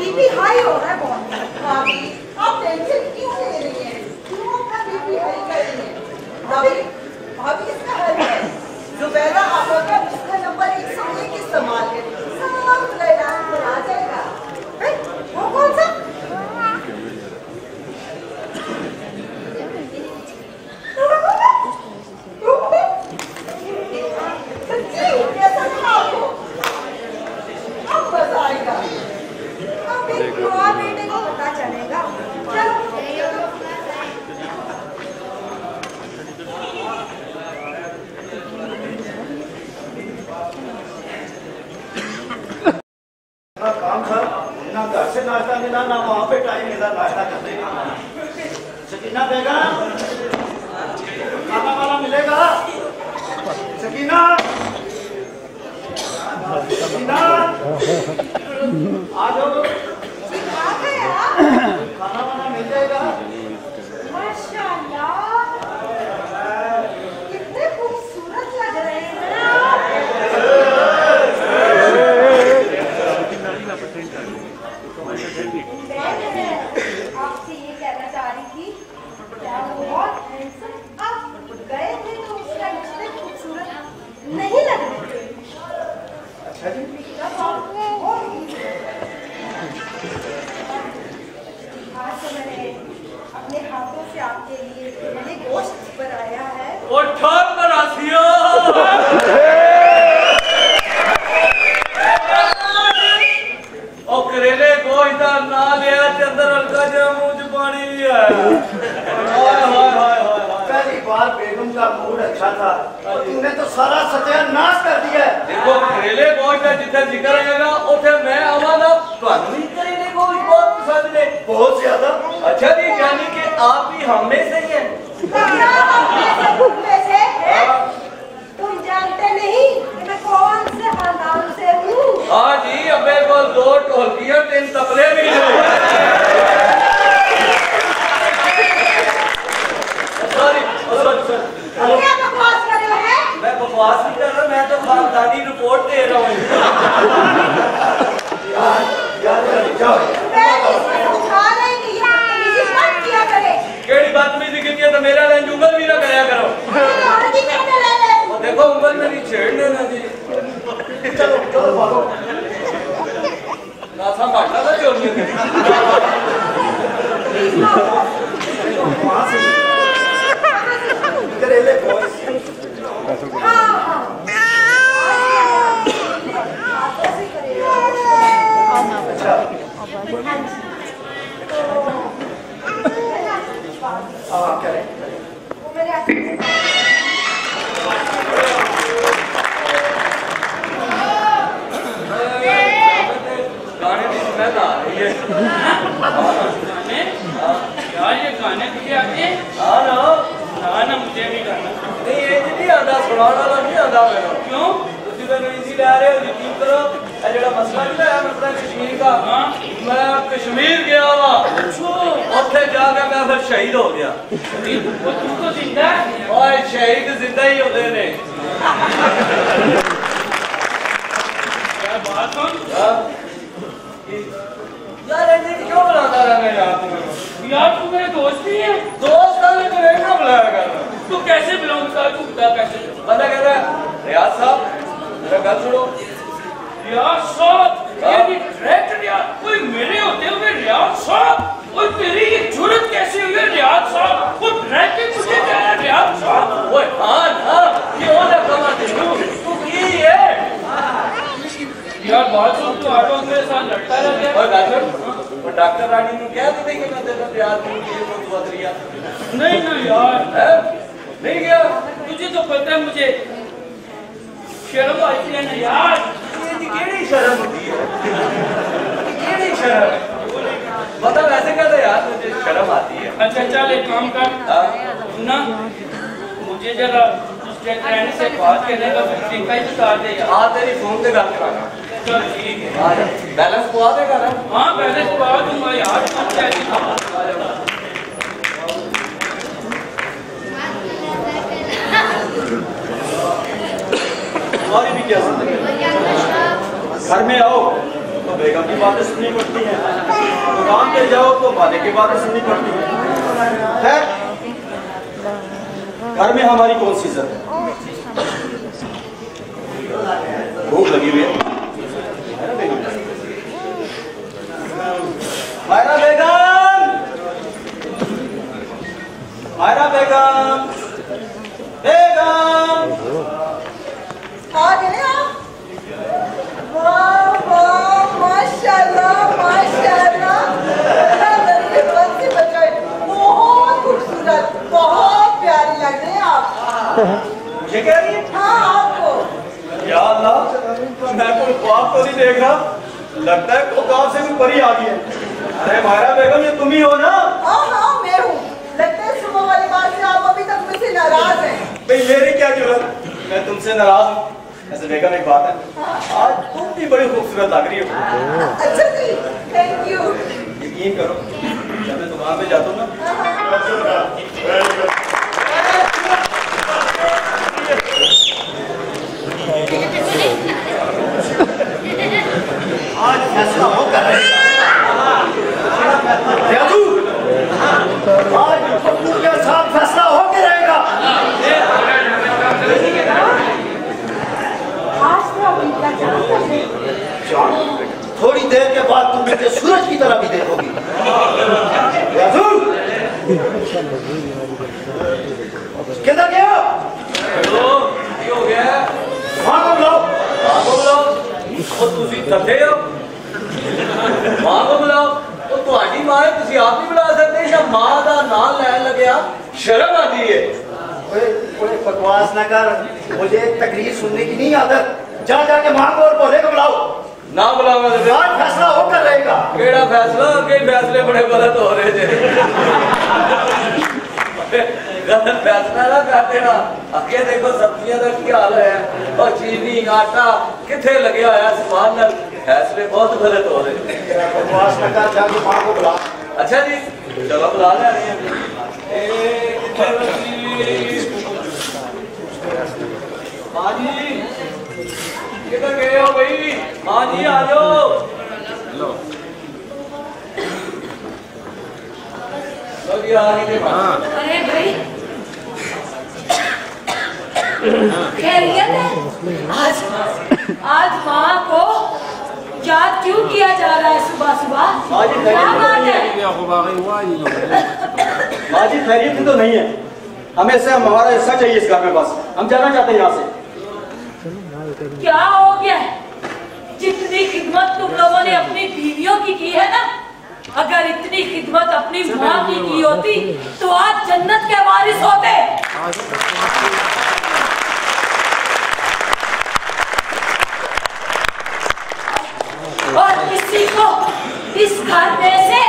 Speaker 4: बीपी हाई हो रहा है बहुत। भाभी आप टेंशन क्यों ले रही हैं? क्यों अपना बीपी हाई कर रही हैं? भाभी इसका हल है। जुबैदा आपका इसका नंबर 101 इस्तेमाल करें, सब लैलान पर आ जाएगा। वो कौन सा?
Speaker 3: काम था ना, घर से नाश्ता मिला ना वहाँ पे टाइम मिला नाश्ता करने का। सकीना बेगम, खाना वाला मिलेगा? सकीना, सकीना, आ जाओ। खाना वाला मिल जाएगा?
Speaker 4: माशाल्लाह, कितने खूबसूरत लग रहे हैं। आपसे ये कहना चाह रही थी, क्या बहुत हैंडसम आप गए थे तो उस टाइम इतने खूबसूरत नहीं लग रहे थे।
Speaker 3: अच्छा जी।
Speaker 4: आज तो मैंने अपने हाथों से आपके लिए मैंने गोश्त बनाया है।
Speaker 5: और ठाक बनासियो। और करेले गोश्त का ना लिया ते अंदर हल्का जरा मुंह च पानी भी आया।
Speaker 3: हाय हाय हाय हाय। पहली बार बेगम का मूड अच्छा था और तुमने तो सारा सत्यानाश कर दिया।
Speaker 5: देखो करेले गोश्त का जितना जिक्र आएगा उसे मैं आवागा। करेले गोश्त बहुत पसंद है,
Speaker 3: बहुत ज्यादा।
Speaker 5: अच्छा जी, यानी कि आप भी हम में से ही हैं।
Speaker 4: तुम जानते नहीं कि मैं कौन से खानदान से हूँ।
Speaker 5: हाँ जी, अबे को 2 ढोलकियां 3 तबले भी
Speaker 4: क्या बकवास कर रहे हैं?
Speaker 5: मैं बकवास नहीं कर रहा, मैं तो खानदानी रिपोर्ट दे रहा हूँ।
Speaker 4: मैं इसमें समझा रही कि ये बदतमीजी मत किया करे।
Speaker 5: केड़ी बदतमीजी की है तो मेरा लाइन उंगल भी ना कराया करो। वो देखो उंगल मेरी छेड़ने ना जी।
Speaker 3: चलो चलो भागो।
Speaker 5: नासा काटना था चोरियों के।
Speaker 3: वहाँ से करेले गोश्त। अच्छा हाँ करें।
Speaker 5: गाने की स्मेल आ रही है।
Speaker 2: यार ये गाने तुझे आते हैं?
Speaker 5: हाँ ना
Speaker 2: ना मुझे भी गाना।
Speaker 5: नहीं ये नहीं आता, सुनाने वाला नहीं आता मेरा।
Speaker 2: क्यों?
Speaker 5: तुझे मैंने इजी ले रहे हो, यकीन करो। जेड़ा मसला नहीं है मसला कश्मीर का।
Speaker 2: हाँ?
Speaker 5: मैं कश्मीर गया हुआ, उत्थे जाके मैं फिर शहीद हो गया।
Speaker 2: वो तू तो जिंदा है।
Speaker 5: और शहीद जिंदा ही होते ने।
Speaker 2: यार बात सुन।
Speaker 5: यार ऐसे क्यों बुलाता रहा मैं यार तुम्हें?
Speaker 2: यार तू मेरे दोस्त ही है।
Speaker 5: दोस्त का भी तुम्हें क्यों बुलाया कर?
Speaker 2: तू कैसे बिलोंग कर, तू बता कैसे?
Speaker 5: बंदा कह रहा है रियाज साहब मेरा गल सुनो।
Speaker 2: रियाज साहब ये भी डायरेक्टर यार, कोई मेरे होते हुए रियाज साहब, और तेरी ये जुर्रत कैसे हुई है रियाज साहब? वो डायरेक्टर मुझे कह रहा है रियाज साहब।
Speaker 5: ओए हाँ ना, ये हो ना कमा तू की है।
Speaker 2: यार बात सुन, तू ऑटो मेरे साथ लड़ता रहता है।
Speaker 5: और डॉक्टर, वो डॉक्टर रानी ने क्या दे कि मैं तेरा रियाज को ये को दुआ करिया।
Speaker 2: नहीं ना यार,
Speaker 5: है नहीं गया।
Speaker 2: तुझे तो पता है मुझे शर्म आती है ना यार।
Speaker 5: ये केड़ी शर्म होती है? केड़ी शर्म? बता वैसे कहते यार मुझे शर्म आती है।
Speaker 2: अच्छा चल एक काम कर ना, मुझे जरा स्टेट रहने से बात करने का तरीका ही बता दे यार।
Speaker 5: हाँ तेरी फोन पे गल कराना।
Speaker 2: चल ठीक है।
Speaker 5: आ जा, बैलेंस पवा देगा ना?
Speaker 2: हाँ पहले पवा दूंगा यार, तुम कैसी
Speaker 3: तुम्हारी भी क्या जिंदगी? घर में आओ, तो बेगम की बातें सुननी पड़ती हैं, दुकान पे जाओ तो मालिक की बातें सुननी पड़ती हैं। खैर, घर में हमारी कौन सी इज्जत है? भूख लगी हुई है। मायरा बेगम, मायरा बेगम, बेगम
Speaker 4: आ गए आप? वाह वाह, माशाल्लाह माशाल्लाह, बहुत खूबसूरत, बहुत प्यारी लग रहे हैं आप।
Speaker 3: मुझे कह रही है?
Speaker 4: हाँ आपको।
Speaker 3: या अल्लाह, मैं कोई ख्वाब तो नहीं देख रहा, लगता है ख्वाब से भी परी आ गई है। अरे मायरा बेगम, ये तुम ही हो ना?
Speaker 4: हाँ हाँ मैं हूँ। लगता है सुबह वाली बात से आप अभी तक मुझसे नाराज हैं।
Speaker 3: भाई मेरी क्या जरूरत, मैं तुमसे नाराज हूँ। ऐसे बेगम एक बात है, आज तुम भी बड़ी खूबसूरत लग रही हो।
Speaker 4: अच्छा जी, थैंक यू।
Speaker 3: यकीन करो, जब मैं दुकान पे जाता हूँ ना,
Speaker 7: आज फैसला होकर रहेगा। आज पप्पू के साथ फैसला होकर रहेगा। थोड़ी देर के बाद तुम मुझे सूरज की तरह भी देखोगी। किधर गया?
Speaker 5: हो गया?
Speaker 7: वहां को बुलाओ।
Speaker 5: ਤੁਸੀਂ ਥੱਲੇ ਹੋ ਮਾਂ ਨੂੰ ਬੁਲਾਓ ਉਹ ਤੁਹਾਡੀ ਮਾਂ ਹੈ ਤੁਸੀਂ ਆਪ ਨਹੀਂ ਬੁਲਾ ਸਕਦੇ ਜਾਂ ਮਾਂ ਦਾ ਨਾਮ ਲੈਣ ਲੱਗਿਆ शर्म आती है
Speaker 7: कोई बकवास ना कर, मुझे तकरीर सुनने की नहीं आदत। जा जाके मां को और भोले को बुलाओ।
Speaker 5: ना बुलावा तो
Speaker 7: आज फैसला होकर रहेगा।
Speaker 5: केड़ा फैसला कई फैसले बड़े गलत हो रहे थे गलत फैसला ना कर देना अगे देखो सब्जियां का की हाल है और चीनी आटा किथे लगे होया सामान नाल फैसले बहुत गलत हो रहे
Speaker 7: बकवास न कर, जाके मां को बुला।
Speaker 5: अच्छा जी चलो बुला ले रहे हैं मां जी किधर गए हो भाई मां जी आ जाओ
Speaker 1: अरे भाई खैरियत है? आज माँ को याद क्यों किया जा रहा है सुबह सुबह? क्या बात है?
Speaker 3: माँ जी खैरियत तो नहीं है, हमें से हमारा हिस्सा चाहिए इस घर में, बस हम जाना चाहते हैं यहाँ से।
Speaker 1: क्या हो गया? जितनी खिदमत तुम लोगों ने अपनी बीवियों की है ना, अगर इतनी खिदमत अपनी माँ की होती तो आज जन्नत के वारिस होते। और किसी को इस घर में से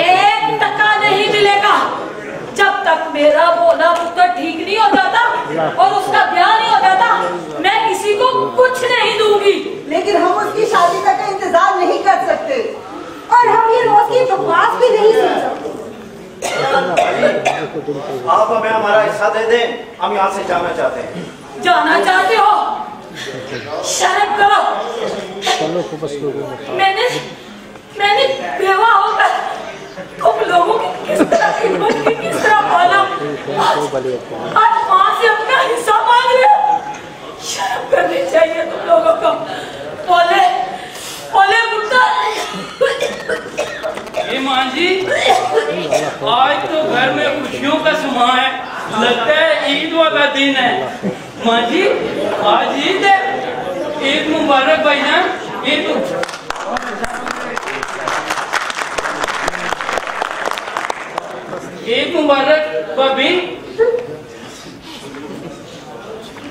Speaker 1: एक टका नहीं मिलेगा जब तक मेरा बोला पुत्र ठीक नहीं हो जाता और उसका ब्याह नहीं हो जाता। मैं किसी को कुछ नहीं दूंगी।
Speaker 4: लेकिन हम उसकी शादी तक का इंतजार नहीं कर सकते और हम ये रोज की बकवास भी नहीं सुन सकते।
Speaker 7: आप हमें हमारा हिस्सा दे दें, हम यहाँ से जाना चाहते हैं।
Speaker 1: जाना चाहते हो? शर्म करो। मैंने बेवा होकर तुम लोगों की किस तरह खिदमत की, किस तरह पाला, आज माँ से अपना हिस्सा मांग रहे हो। शर्म करनी चाहिए तुम लोगों को। बोले पुत्र।
Speaker 2: ये माँ जी आज तो घर में खुशियों का समा है, लगता है ईद वाला दिन है। माँ जी आज ईद है, ईद मुबारक भाईजान। ईद मुबारक भाभी।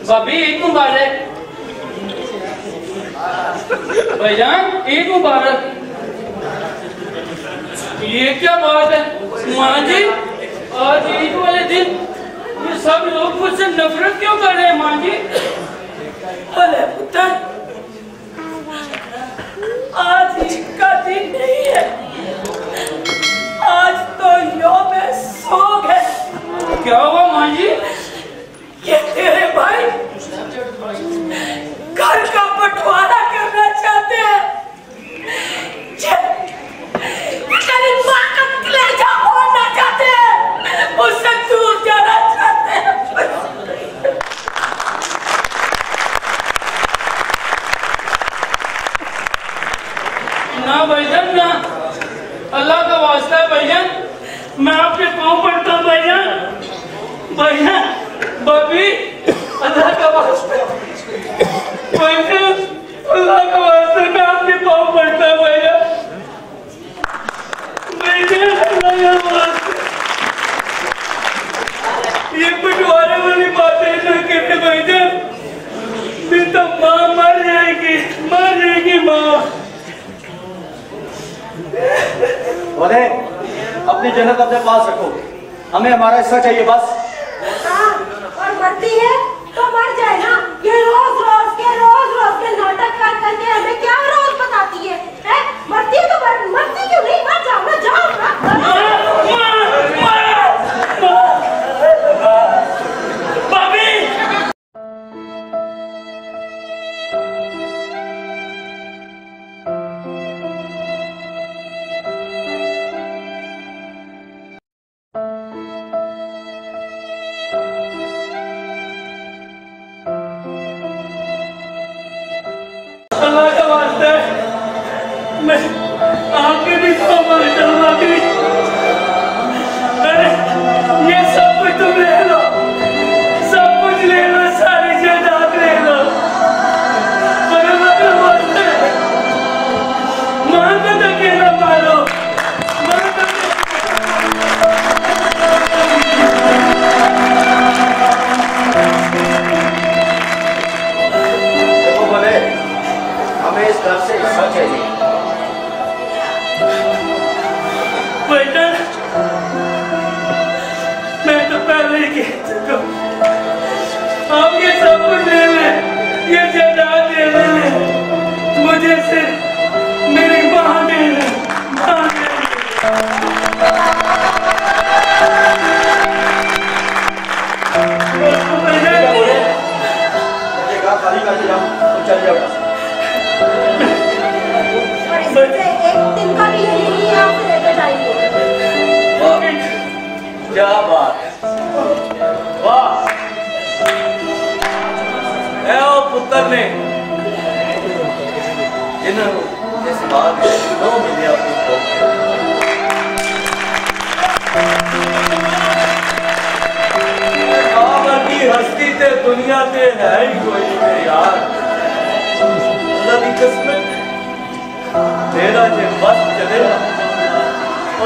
Speaker 2: भाभी ईद मुबारक। भाईजान ईद मुबारक। ये क्या बात है माँ जी, आज ईद वाले दिन ये सब लोग मुझसे नफरत क्यों कर रहे हैं माँ जी?
Speaker 1: बोले पुत्र आज ईद का दिन नहीं है, आज तो यौम सोग है।
Speaker 2: क्या हुआ माँ जी?
Speaker 1: ये तेरे भाई घर का बंटवारा करना चाहते हैं।
Speaker 2: ना भाईजान ना, अल्लाह का वास्ता है भाईजान, मैं आपके पाँव पड़ता हूँ भाईजान, भाईजान, भाभी, अल्लाह का वास्ता, भाईजान, अल्लाह का वास्ता, मैं आपके पाँव पड़ता हूँ भाईजान, भाईजान, अल्लाह का वास्ता, ये बंटवारे वाली बातें न करते भाईजान, फिर तो माँ मर जाएगी माँ।
Speaker 3: बोले अपनी जन्नत अपने पास रखो, हमें हमारा हिस्सा चाहिए बस।
Speaker 8: हाँ, और मरती है तो मर जाए ना, ये रोज रोज के नाटक कर करके हमें क्या रोज बताती है? मरती है तो मरती क्यों नहीं? मर जाओ ना, जाओ ना।
Speaker 2: अल्लाह का वास्ता है, मैं आपके भी क्षमा चाहूँगी। अरे ये सब कुछ तुम ले लो, सब कुछ ले लो, सारी जायदाद ले लो, पर अल्लाह का वास्ता है, माँ को तो अकेला मारो, माँ को
Speaker 3: देखो बोले हमें इस घर से हिस्सा चाहिए।
Speaker 2: बेटा, मैं तो पहले ही कह चुका हूँ, आप ये सब कुछ ले लें, ये जायदाद ले लें, मुझे सिर्फ मेरी माँ दे लें, माँ दे
Speaker 3: खाली कर दिया तो चल जाओ।
Speaker 8: एक दिन का भी नहीं आप लेकर जाएंगे।
Speaker 5: क्या बात, वाह, है वो पुत्र ने जिन्होंने इस बात में 9 महीने अपनी की हस्ती ते दुनिया ते है ही कोई नहीं यार, अल्लाह की किस्मत तेरा जे बस चले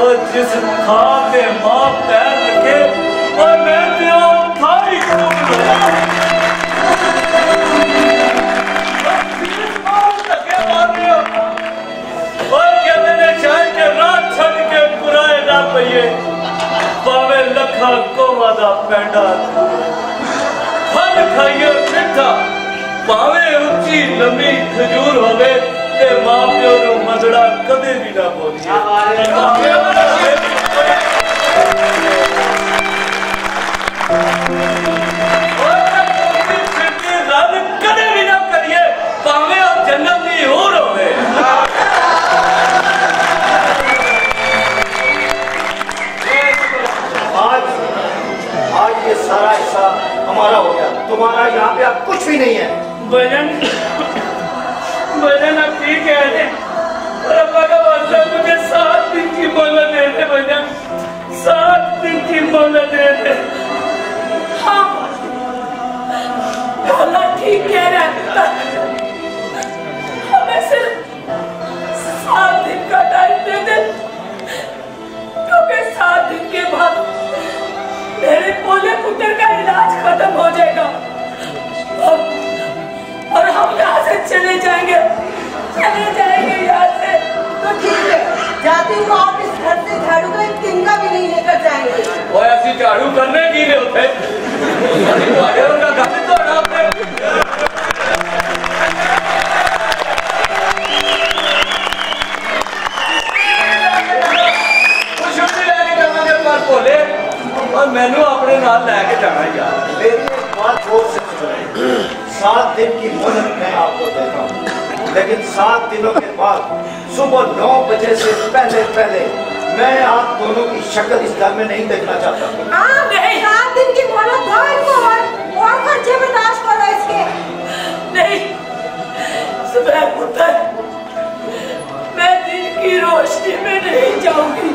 Speaker 5: और जिस खाब में माँ पैर रखे और मैं तो खाई और कहते ने चाहे के रात छड़ के पुराए ना पइए पावे लखा कोवा दा पैंडा फल खाइए मिठा पावे ऊंची लंबी खजूर होवे ते मां प्यो नु मदड़ा कदे भी ना बोलिए। रब कदे भी ना करिए पावे और जन्नत दी हूर होवे।
Speaker 7: आज ये सारा हिस्सा हमारा हो गया, तुम्हारा यहाँ पे अब कुछ भी नहीं है।
Speaker 2: भजन अब ठीक है, और अल्लाह का वास्ता मुझे 7 दिन की मोहलत दे दे भजन, 7 दिन की मोहलत दे दे।
Speaker 1: हाँ, अल्लाह ठीक कह रहा है, हमें सिर्फ 7 दिन का टाइम दे दे, क्योंकि 7 दिन के बाद मेरे पोले पुत्र का इलाज खत्म हो जाएगा और हम यहाँ से चले जाएंगे यहाँ से।
Speaker 4: तो ठीक है, जाती हूँ, आप इस घर से झाड़ू का एक तिनका भी नहीं लेकर जाएंगे।
Speaker 5: वो ऐसी झाड़ू करने की नहीं होते, उनका घर तो आपने बोले और मैनू अपने नाल लेके जाना यार।
Speaker 7: मेरी एक बात जोर से सुनो, 7 दिन की मोहलत मैं आपको देता हूँ, लेकिन 7 दिनों के बाद सुबह 9 बजे से पहले मैं आप दोनों की शक्ल इस घर में नहीं देखना चाहता।
Speaker 8: हाँ, 7 दिन की मोहलत दो इनको और खर्चे बर्दाश्त करो इसके।
Speaker 1: नहीं, सुबह पुत्र, मैं दिन में नहीं जाऊंगी।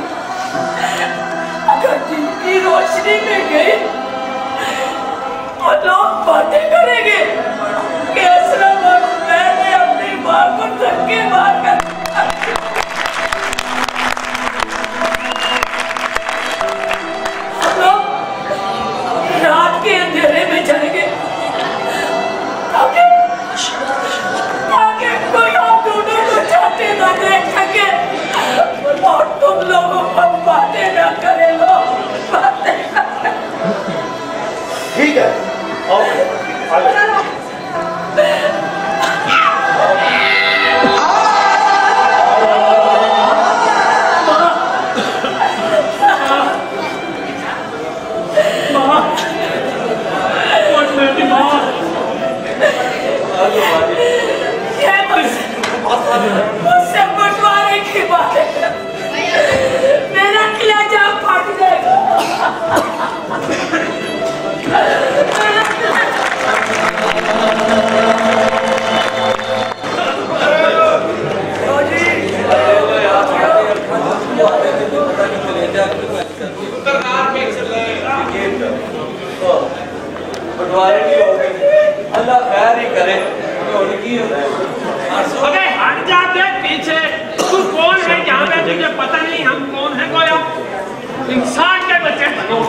Speaker 1: अगर दिन की रोशनी में गई और लोग बातें करेंगे कि असलम और मैंने अपनी माँ को धक्के मारकर हम लोग रात के अंधेरे में जाएंगे ताकि कोई आप दोनों को चाहते ना देख सके और तुम लोगों को बातें ना करे लोग बातें।
Speaker 7: ठीक है
Speaker 1: मुझसे बंटवारे की बात है, मेरा कलेजा फट जाएगा।
Speaker 5: बंटवारे नहीं हो गए, अल्लाह खैर ही करे।
Speaker 9: अबे हट जा बे पीछे, तू कौन है यहाँ पे? तुझे पता नहीं हम कौन है? गोया इंसान के बच्चे बनो।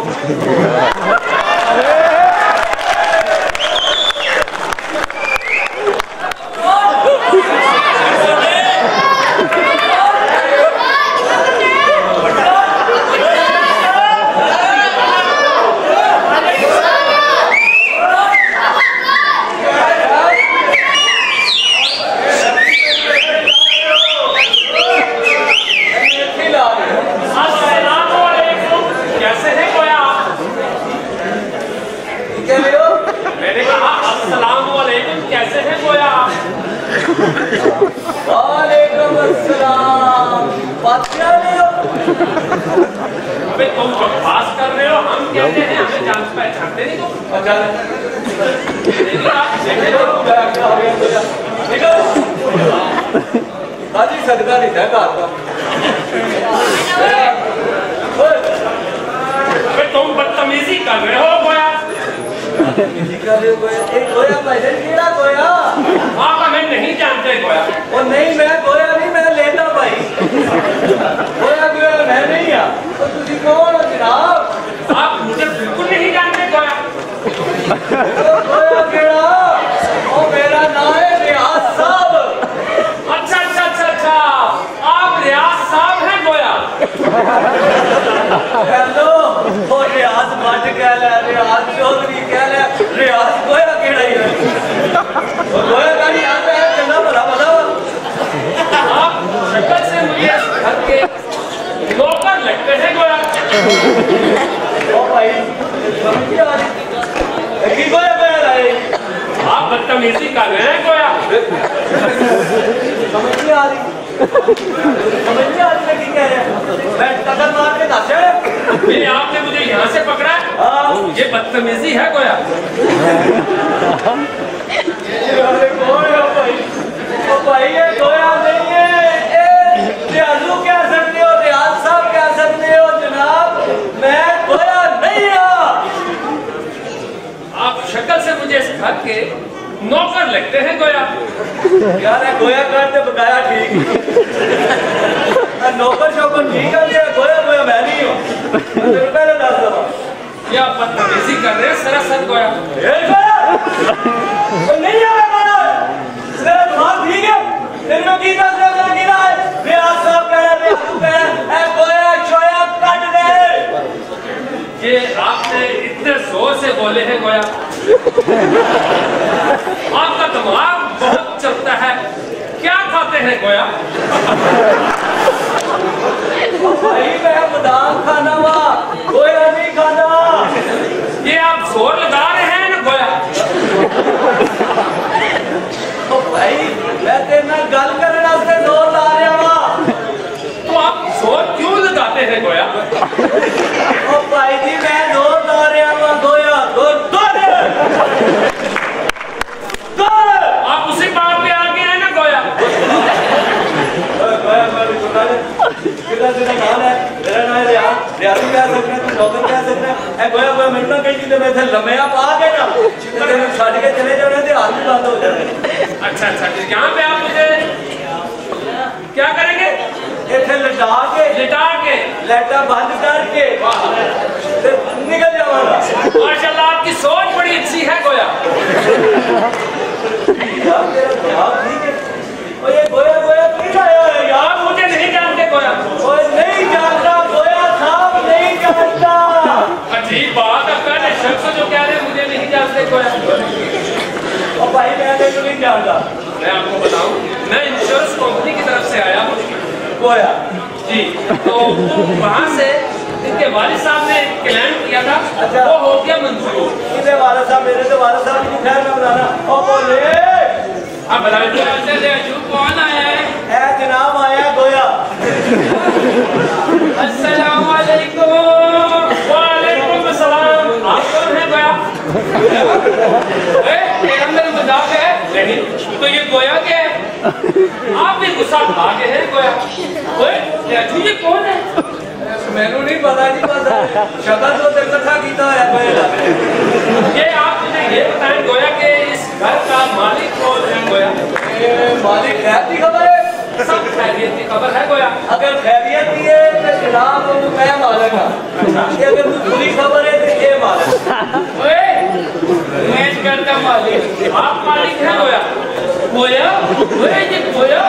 Speaker 5: वालेकुम अस्सलाम।
Speaker 9: अबे तुम बकवास कर रहे हो, हम कहते हैं हमें जान पहचानते नहीं तुम।
Speaker 5: हाजी सदका नहीं था घर का।
Speaker 9: अबे तुम बदतमीजी कर रहे हो गोया।
Speaker 5: गोया पैसे कीड़ा गोया।
Speaker 9: आप हमें नहीं जानते गोया।
Speaker 5: और नहीं मैं गोया नहीं, मैं लेता भाई। गोया गोया मैं नहीं आ। तो तुझी कौन हो जनाब?
Speaker 9: आप मुझे बिल्कुल नहीं जानते गोया।
Speaker 5: गोया कीड़ा ओ मेरा नाम है रियाज साहब।
Speaker 9: अच्छा अच्छा अच्छा अच्छा, आप रियाज साहब हैं गोया।
Speaker 5: हेलो ओ रियाज मट कह ले, रियाज चौधरी कह ले, रियाज गोया कीड़ा ही है। गोया का यहाँ पे है चंगा भला भला।
Speaker 9: आप शक्ल से मुझे घर के नौकर लगते हैं गोया।
Speaker 5: ओ भाई समझ नहीं आ रही की गोया गोया लाए।
Speaker 9: आप बदतमीजी कर रहे हैं गोया।
Speaker 5: समझ नहीं आ रही, समझ नहीं आ रही मैं की कह रहे हैं। मैं टक्कर मार के दस है।
Speaker 9: ये आपने मुझे यहाँ से पकड़ा है? ये बदतमीजी है गोया।
Speaker 5: भाई ये गोया नहीं है, रियाजू कह सकते हो, रियाज साहब कह सकते हो जनाब, मैं गोया नहीं हूँ।
Speaker 9: आप शक्ल से मुझे इस घर के नौकर लगते हैं गोया।
Speaker 5: यार है गोया करते बकाया ठीक। नौकर शौकर ठीक है, गोया गोया मैं नहीं हूँ। पहले दस दफा
Speaker 9: या बदतमीजी कर रहे हैं सरासर गोया।
Speaker 5: नहीं आवे मारा तेरा दिमाग ठीक है? तेरे में की दस रहा है? रियाज साहब कह रहे हैं, तू कह रहा है गोया शोया कट दे।
Speaker 9: ये आपने इतने जोर से बोले हैं गोया। आपका दिमाग बहुत चलता है। क्या खाते हैं गोया?
Speaker 5: भाई मैं बादाम खाना हुआ, गोया नहीं खाना।
Speaker 9: ये आप जोर लगा रहे हैं ना गोया।
Speaker 5: भाई मैं तेरे नाल गल करने वास्ते जोर ला रहा हूँ।
Speaker 9: तो आप जोर क्यों लगाते हैं गोया?
Speaker 5: ओ भाई जी मैं जोर ला रहा हूँ। गोया
Speaker 9: आप उसी बात पे आ गए हैं ना गोया।
Speaker 5: गोया गोया मिलना कहीं जितने में थे लम्बिया पा के ना जितने में छाड़ के चले जाने थे हाथ भी बंद हो जाए।
Speaker 9: अच्छा अच्छा, यहाँ पे आप मुझे क्या करेंगे?
Speaker 5: इतने लिटा के लाइटा बंद करके निकल जाऊंगा।
Speaker 9: माशाल्लाह, आपकी सोच बड़ी अच्छी है गोया।
Speaker 5: यार तेरा जवाब ठीक है। और ये गोया गोया क्यों आया है यार?
Speaker 9: आप मुझे नहीं जानते गोया?
Speaker 5: और नहीं जानता गोया साहब, नहीं जानता।
Speaker 9: अजीब बात है, पहले शख्स जो कह रहे हैं मुझे नहीं जानते गोया।
Speaker 5: और भाई मैं तो नहीं जानता।
Speaker 9: मैं आपको बताऊं, मैं इंश्योरेंस कंपनी की तरफ से आया हूँ
Speaker 5: गोया
Speaker 9: जी। तो वहाँ से इनके वालिद साहब ने क्लेम किया था,
Speaker 5: अच्छा।
Speaker 9: वो हो गया मंजूर।
Speaker 5: इधर वाला साहब, मेरे तो वाला साहब की खैर में बताना। ओ बोले
Speaker 9: अब बताइए कौन आया है?
Speaker 5: है जनाब आया गोया।
Speaker 9: अस्सलाम वालेकुम। वालेकुम अस्सलाम। आप कौन है गोया? तेरा मेरा मजाक है? नहीं, तो ये गोया क्या है? आप भी गुस्सा खा के हैं गोया? ये कौन है?
Speaker 5: मैनू नहीं पता जी, पता शक्ल तो इकट्ठा किया है।
Speaker 9: ये आप मुझे ये बताएं गोया के इस घर का मालिक कौन है गोया?
Speaker 5: मालिक खैर की खबर है?
Speaker 9: सब खैरियत की खबर है गोया?
Speaker 5: अगर खैरियत की है तो जनाब मैं मालिक हूँ। अगर बुरी खबर है तो ये मालिक।
Speaker 9: मैं इस घर का मालिक, आप मालिक हैं गोया? गोया ये गोया?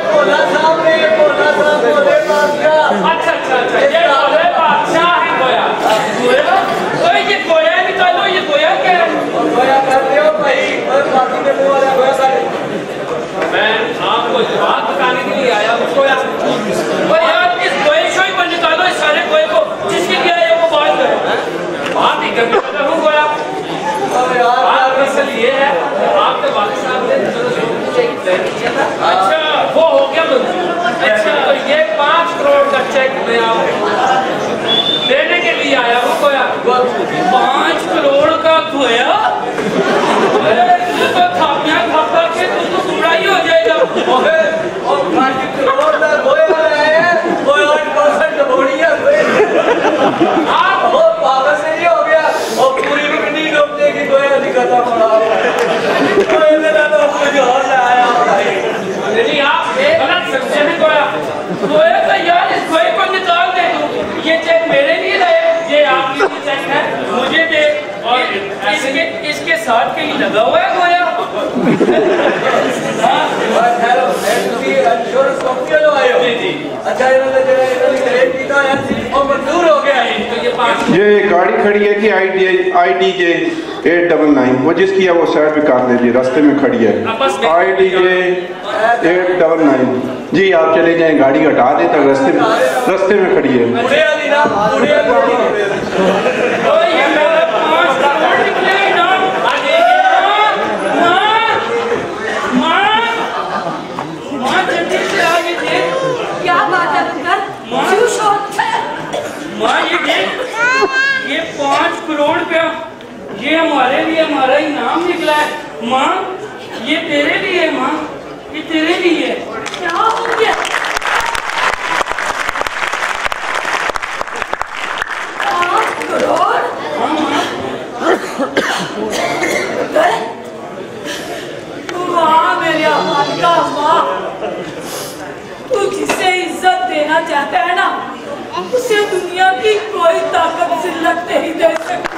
Speaker 5: भोला साहब ने भोला साहब भोले बादशाह।
Speaker 9: अच्छा अच्छा अच्छा, ये भोले बादशाह है गोया। गोया ये गोया निकालो, ये गोया क्या है?
Speaker 5: गोया करते हो भाई, और बाकी के मुंह वाला गोया सारे।
Speaker 9: मैं आपको जवाब बताने के लिए आया हूँ गोया। यार इस गोए शोई पर निकालो इस सारे गोए को, जिसके लिए आया वो बात करो। बात ही करने वाला हूँ गोया। बात असल ये है, आपके वालिद साहब ने अच्छा वो हो गया मंजूर। अच्छा तो ये 5 करोड़ का चेक मैं आपको देने के लिए आया हूँ गोया। 5 करोड़ का गोया? तो थापियां खाता के तो बुरा ही हो जाएगा।
Speaker 5: और 5 करोड़ का गोया है, कोई 8% बोड़िया आप हो पागल से ही हो गया। और पूरी मिट्टी डूबने की गोया दिखाता पड़ा। कोई मेरा तो कुछ और लाया भाई।
Speaker 9: नहीं आप गलत समझे हैं गोया। गोया तो यार इस गोए को निकाल दे तू। ये चेक मेरे लिए लाए, ये आपके लिए चेक है, मुझे दे। और इसके साथ कहीं लगा हुआ है गोया?
Speaker 5: इंश्योरेंस कंपनी वालों आए हो?
Speaker 9: जी।
Speaker 5: अच्छा इन्होंने क्लेम किया है और मंजूर हो गया है।
Speaker 9: तो ये 5
Speaker 10: ये गाड़ी खड़ी है कि IDJ 899, वो जिसकी है वो साइड पे कर लीजिए, रास्ते में खड़ी है। IDJ 899 जी, आप चले जाएं, गाड़ी हटा दे तक रास्ते में खड़ी है।
Speaker 5: बुढ़े वाली ना, बुढ़े वाली।
Speaker 9: ये मेरा 5 करोड़ निकले ना। माँ जल्दी से आगे देख।
Speaker 8: क्या बात है पुत्र? क्यों शोर?
Speaker 9: माँ ये देख, ये 5 करोड़ का ये हमारे लिए हमारा इनाम निकला है। माँ ये तेरे लिए है माँ, ये तेरे लिए।
Speaker 8: क्या हो गया? 5 करोड़?
Speaker 9: हाँ माँ।
Speaker 1: वाह मेरे मालिका वाह, तू जिसे इज्जत देना चाहता है ना, उसे दुनिया की कोई ताकत जिल्लत नहीं दे सकती।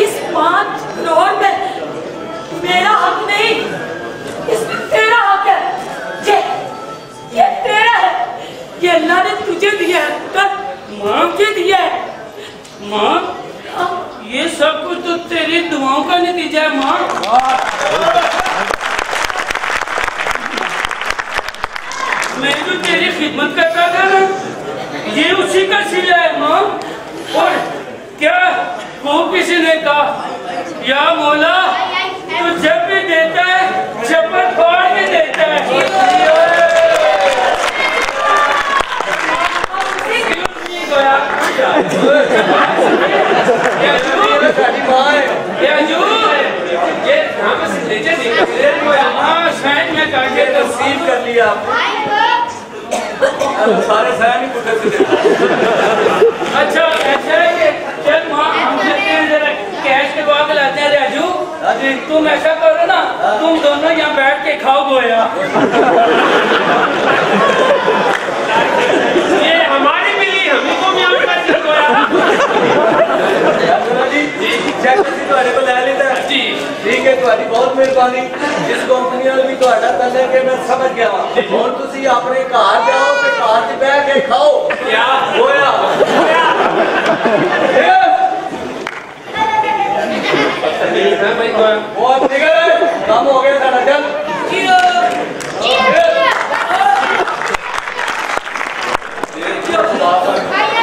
Speaker 1: इस 5 करोड़ में मेरा हक नहीं, इसमें तेरा हक है। ये तेरा है, ये अल्लाह ने तुझे दिया है, माँ के दिया है।
Speaker 9: माँ ये सब कुछ तो तेरी दुआओं का नतीजा है माँ। मैं जो तेरी खिदमत करता था ना, ये उसी का सिला है माँ। और क्या वो किसी ने कहा, या मौला तू जब भी देता है छप्पर फाड़ के देता है। शायद मैं
Speaker 5: रिसीव कर लिया आपने। सारे सहन ही पुटे से
Speaker 2: अच्छा ऐसा है कि चल माँ हम चलते हैं जरा कैश के बाद लाते हैं राजू।
Speaker 5: जी
Speaker 2: तुम ऐसा करो ना, तुम दोनों यहाँ बैठ के खाओ गोया। ये हमारी मिली, हमी को यहाँ बैठ के गोया।
Speaker 5: चेक तुम्हारे को ले लेता है
Speaker 2: जी
Speaker 5: ठीक है, तुम्हारी बहुत मेहरबानी। जिस कंपनी वाले भी तुम्हारा करने के मैं समझ गया हूँ। तुसी अपने घर जाओ ते घर च बैठ के खाओ।
Speaker 2: क्या
Speaker 5: होया
Speaker 2: भाई गोया
Speaker 5: बहुत ठीक है, काम हो गया सारा। चल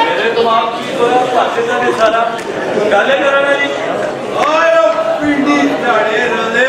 Speaker 5: मेरे दिमाग की होया पाकिस्तान ने सारा गाले कराना जी।
Speaker 7: पिंडी झाड़े रोले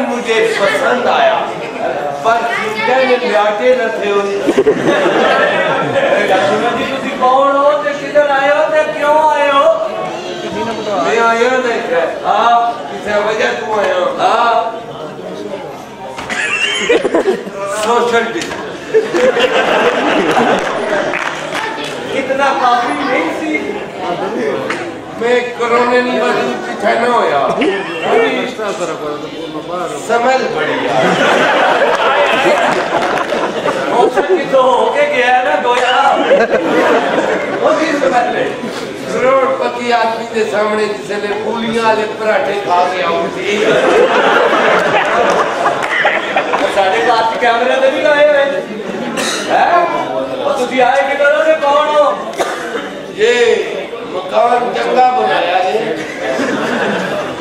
Speaker 7: मुझे पसंद आया पर लियाटे न थे।
Speaker 5: कौन हो ते किधर आए हो ते क्यों आए हो?
Speaker 7: मैं आया नहीं हाँ किसी वजह तू आया हाँ सोशल
Speaker 5: इतना काफी नहीं सी।
Speaker 7: मैं कोरोना नहीं बदल पीछा न होया समझ बढ़िया
Speaker 5: तो होके गया है ना गोया
Speaker 7: करोड़पति आदमी के सामने जिसने पूलियां वाले पराठे खा के आऊं
Speaker 5: साढ़े साथ कैमरे तो नहीं लाए हुए हैं और तुझे आए किधर से कौन हो?
Speaker 7: ये मकान जगह बनाया है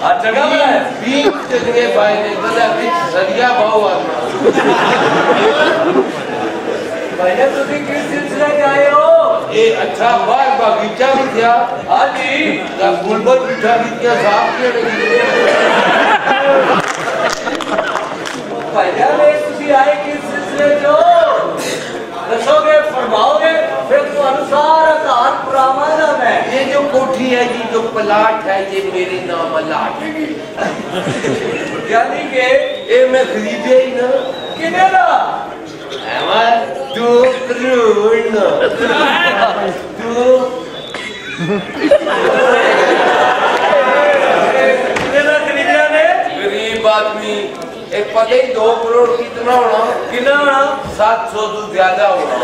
Speaker 5: आज जगह बनाया
Speaker 7: 20 जगह भाई ने गला बिच सरिया भाव आना
Speaker 5: भैया तुझे किस सिलसिले में आए हो?
Speaker 7: ये अच्छा बाग बगीचा भी था
Speaker 5: हाँ जी
Speaker 7: गुलबर बिठा भी क्या साफ किया
Speaker 5: भैया ने तुझे आए किस सिलसिले में हो? दसोगे फरमाओगे फिर तो अनुसार कार पुराना है।
Speaker 7: ये जो कोठी है ये जो प्लाट है ये मेरे नाम अलाट है
Speaker 5: यानी कि
Speaker 7: ये मैं खरीदे ही ना
Speaker 5: किने दा
Speaker 7: 2 करोड़ ना 2
Speaker 5: खरीदने ने
Speaker 7: गरीब आदमी एक पता ही 2 करोड़ कितना होना 700 तो ज्यादा होना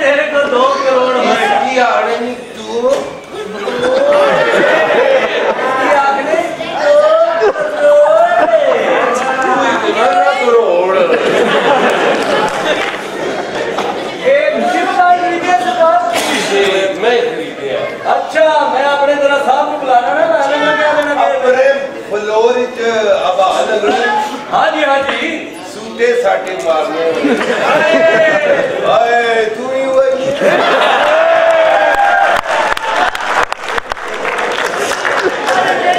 Speaker 5: तेरे को 2 करोड़
Speaker 7: की आड़े नहीं तू
Speaker 5: अच्छा मैं अपने जरा साहब को बुलाना ना
Speaker 7: अपने फ्लोर
Speaker 5: हाँ जी
Speaker 7: सूटे साटे मारने तू ही वही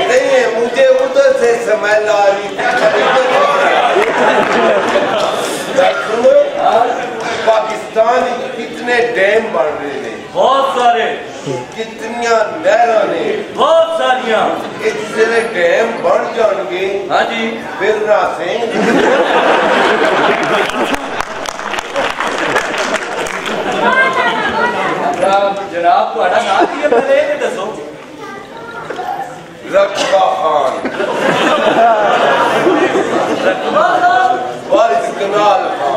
Speaker 7: नहीं मुझे उधर से समझ आ रही
Speaker 11: कितने डैम बन रहे हैं,
Speaker 5: बहुत सारे,
Speaker 11: कितनियां नहरां ने,
Speaker 5: बहुत सारियां।
Speaker 11: जिसले डैम बन जाएंगे,
Speaker 5: हाँ जी,
Speaker 11: फिर रासें
Speaker 5: जनाब ਤੁਹਾਡਾ ਨਾਮ ਕੀ ਹੈ ਪਹਿਲੇ ਇਹ ਦੱਸੋ।
Speaker 11: रकबा खान,
Speaker 5: रकबा खान,
Speaker 11: वारिस कनाल खान।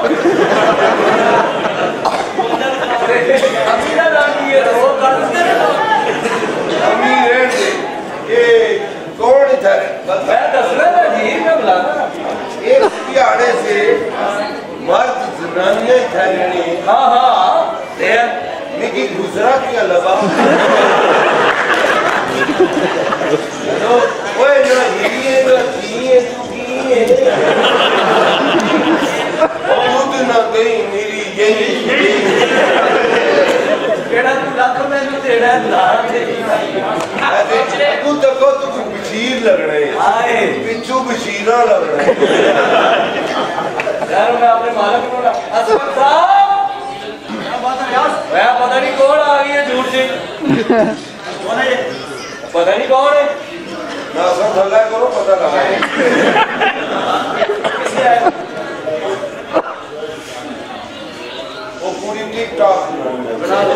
Speaker 5: अमीरा रानी है वो करते
Speaker 11: अमीर है ये कौन था?
Speaker 5: मैं दस रहा था जी, मैं बुलाना
Speaker 11: एक पियाड़े से मर्द जनानियां ठहरनी।
Speaker 5: हाँ हाँ
Speaker 11: निकी गुजरा क्या लगा तो ओए ना ये ना ये खुद ना गई मेरी यही
Speaker 5: केड़ा तू लाख में तू तेरा नाम
Speaker 11: ऐसे तू तको तू बशीर लगना है,
Speaker 5: आए
Speaker 11: पिछू बशीरा लगना है।
Speaker 5: यार मैं अपने मालिक को असलम साहब मैं पता नहीं कौन आ गई है झूठ से,
Speaker 3: कौन है ये?
Speaker 5: पता नहीं कौन है
Speaker 11: ना सब भला करो पता लगा
Speaker 5: किसने आया।
Speaker 11: वो पूरी टिक टॉक
Speaker 5: बना दो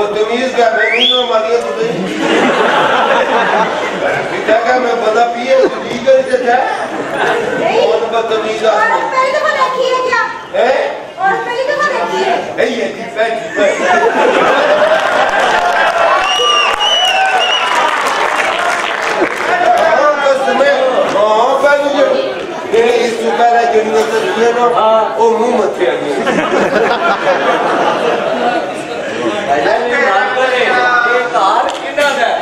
Speaker 11: बदतमीज क्या नहीं तो मारिए तुम्हें पिता का मैं बता पिए ठीक है चाचा कौन बदतमीज आ
Speaker 8: और पहली दफा देखी है क्या
Speaker 11: है
Speaker 8: और पहली दफा देखी है
Speaker 11: ये दी है ना वो मुंह मत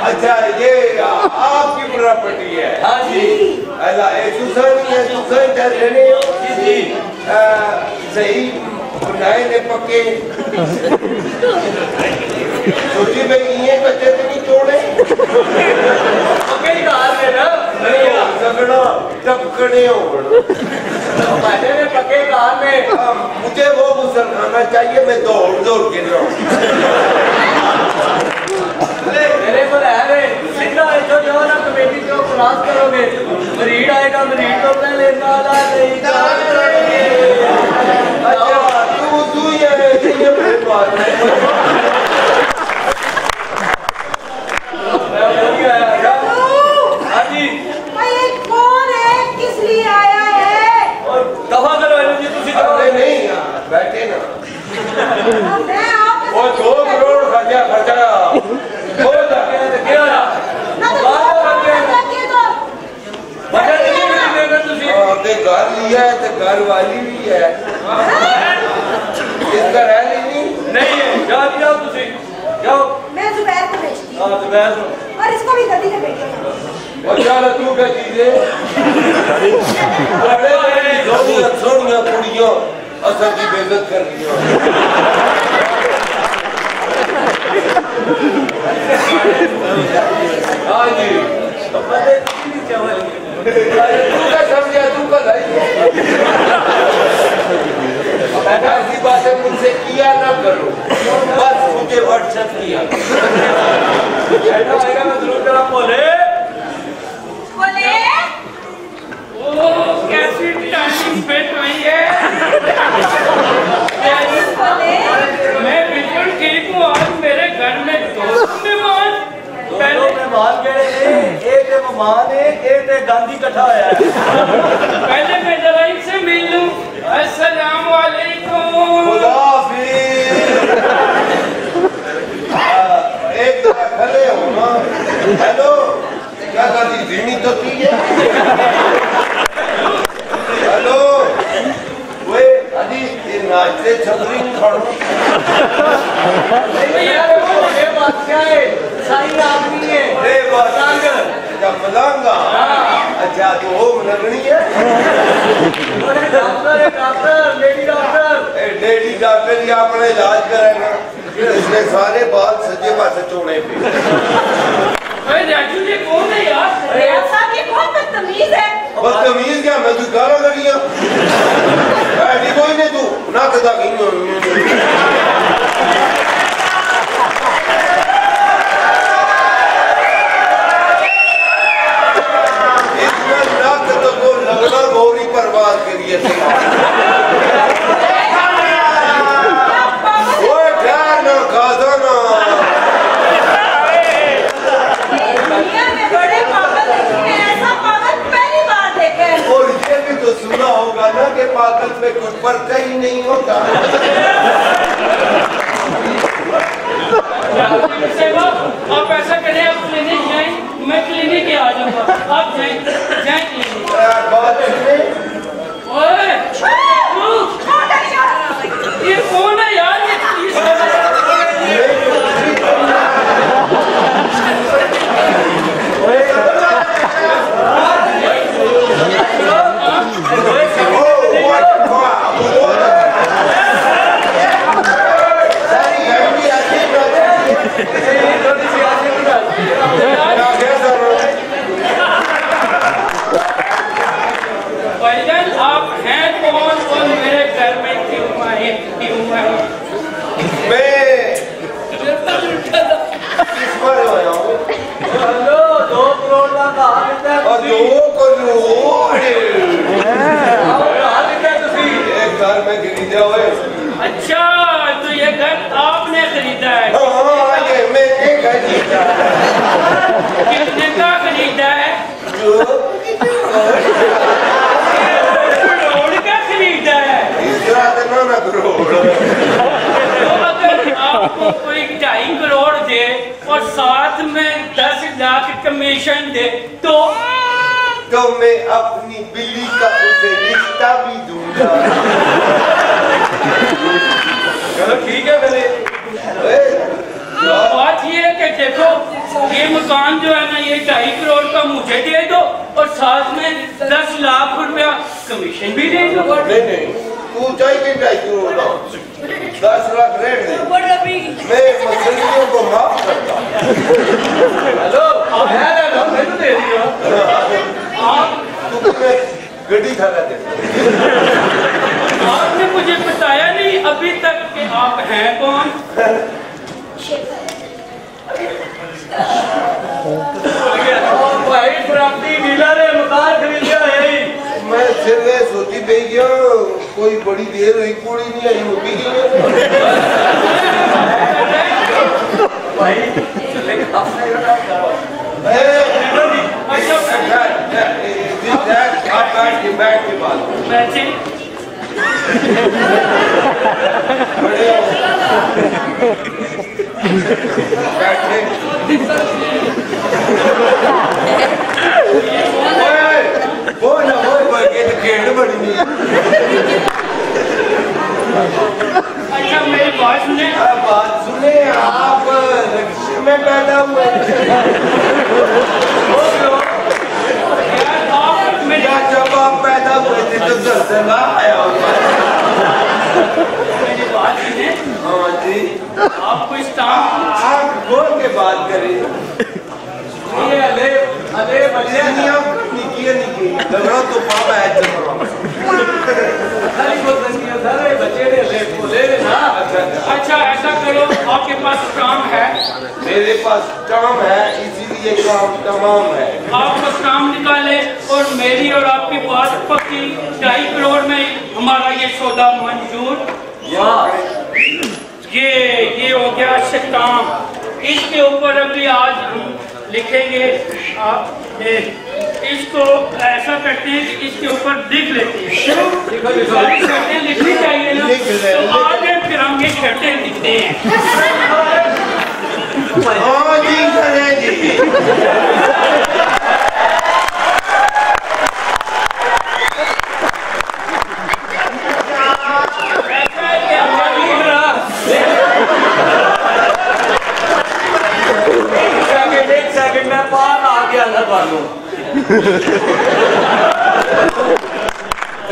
Speaker 11: अच्छा ये आपकी प्रॉपर्टी है।
Speaker 5: हाँ जी।
Speaker 11: जी सही बनाए ने पक्के सोची में ये कच्चे तो नहीं तोड़े
Speaker 5: पक्के ही कार में ना
Speaker 11: झगड़ा टपकने हो
Speaker 5: मैंने में पक्के कार में
Speaker 11: मुझे वो गुसल खाना चाहिए मैं दौड़ दौड़ के
Speaker 5: मेरे को सीधा जो जो ना कमेटी जो क्रॉस करोगे मरीड आएगा मरीड को पहले नाला नहीं
Speaker 11: तू ये मेरे पास
Speaker 5: दफा करो
Speaker 11: नहीं बैठे ना वो 2 करोड़ खर्चा घर लिया है तो घर वाली भी है इसका है नहीं है जाओ तुसी जाओ
Speaker 8: मैं जुबैर को भेजती हूं।
Speaker 5: जुबैर
Speaker 8: और इसको भी गद्दी में भेजिए।
Speaker 11: और चलो तू क्या चीजें बड़े सोनिया कुड़ियों असल की बेइज्जत कर रही हो हाँ जी तू क्या समझा तू का ऐसी बातें मुझसे किया ना करो बस मुझे व्हाट्सएप किया
Speaker 5: आएगा मैं जरूर तेरा बोले
Speaker 2: कैसी टाइमिंग फिट हुई है मैं बिल्कुल ठीक हूँ। आज मेरे घर में 2 मेहमान
Speaker 5: गए एक मेहमान है एक गांधी इकट्ठा होया है
Speaker 2: पहले मैं जरा इनसे मिल लूं। अस्सलाम वालेकुम।
Speaker 11: खुदा हाफिज। एक तरह खड़े हो ना हेलो क्या गांधी धीमी तो थी है हेलो वे अजी ये नाचते छतरी खड़ो
Speaker 5: ये बात क्या है सही आदमी है
Speaker 11: मलांगा अच्छा तो वो लगनी है
Speaker 5: डॉक्टर
Speaker 11: लेडी डॉक्टर ही अपना इलाज कराएगा इसने सारे बाल सजे पासे छोड़े पे
Speaker 2: राजू ये कौन है यार?
Speaker 6: साहब ये बहुत बदतमीज है।
Speaker 11: बदतमीज क्या मैं कोई गाना करिया बैठी कोई नहीं तू ना कदा कहीं लगना गौरी बर्बाद करिए
Speaker 6: बड़े पागल ऐसा पागल पहली बार देखे।
Speaker 11: और ये भी तो सुना होगा ना कि पागल में कुछ फर्क ही नहीं होता
Speaker 2: आप ऐसा करें आप क्लिनिक जाएं मैं क्लिनिक ही आ जाऊंगा आप जाएं क्लिनिक।
Speaker 11: बात सुने
Speaker 2: ओए ये कौन है यार आप हैं कौन और मेरे घर में क्यों आए
Speaker 5: हेलो 2 करोड़ का कहा मिलता है
Speaker 11: 2 करोड़ एक घर में खरीदा हुआ
Speaker 2: अच्छा तो ये घर आपने खरीदा है?
Speaker 11: हाँ ये मैंने खरीदा
Speaker 2: कितने का खरीदा है? करोड़ का खरीदा है।
Speaker 11: ना करोड़
Speaker 2: तो अगर आपको कोई 2.5 करोड़ दे और साथ में 10 लाख कमीशन दे तो
Speaker 11: मैं अपनी बिल्ली का उसे रिश्ता भी दूंगा चलो ठीक है मैंने
Speaker 2: बात ये है कि देखो ये मकान जो है ना ये 2.5 करोड़ का मुझे दे दो और साथ में 10 लाख रुपया कमीशन भी दे दो।
Speaker 11: नहीं तू चाहिए 2.5 करोड़ का 10 लाख रेट दे मैं मसलियों को माफ करता।
Speaker 5: हेलो मैंने दे दिया
Speaker 11: आप तुम्हें गड्डी खाना दे।
Speaker 2: आपने मुझे बताया नहीं अभी तक कि आप हैं कौन?
Speaker 5: भाई प्रॉपर्टी डीलर है, मकान खरीद लिया है।
Speaker 11: मैं सिर में सोची पे गया कोई बड़ी देर हुई पूरी नहीं आई वो भी गई
Speaker 5: भाई
Speaker 11: बैठ के बात
Speaker 2: अच्छा मेरी बात सुने।
Speaker 11: बात सुने आप रिक्शे में पैदा हुए जब आप पैदा हुए थे तो जलजला आया होगा।
Speaker 2: मेरी बात सुने।
Speaker 11: हाँ जी
Speaker 2: आप कोई स्टाफ
Speaker 11: आप बोल के बात करें। लगड़ा तो पापा है
Speaker 2: अच्छा ऐसा करो आपके पास काम है?
Speaker 11: मेरे पास काम है इसीलिए काम तमाम है।
Speaker 2: आपका काम निकाले और मेरी और आपकी बात पक्की 2.5 करोड़ में हमारा ये सौदा मंजूर। ये हो गया काम। इसके ऊपर अभी आज हम लिखेंगे। आप इसको ऐसा करते हैं कि इसके ऊपर लिख लेते हैं। सारी शर्तें लिखनी चाहिए ना, तो आज फिर हम ये शर्तें लिखते हैं।
Speaker 11: हाँ जी करेंगे।
Speaker 5: एक सेकंड में बाहर आ गया ना बालू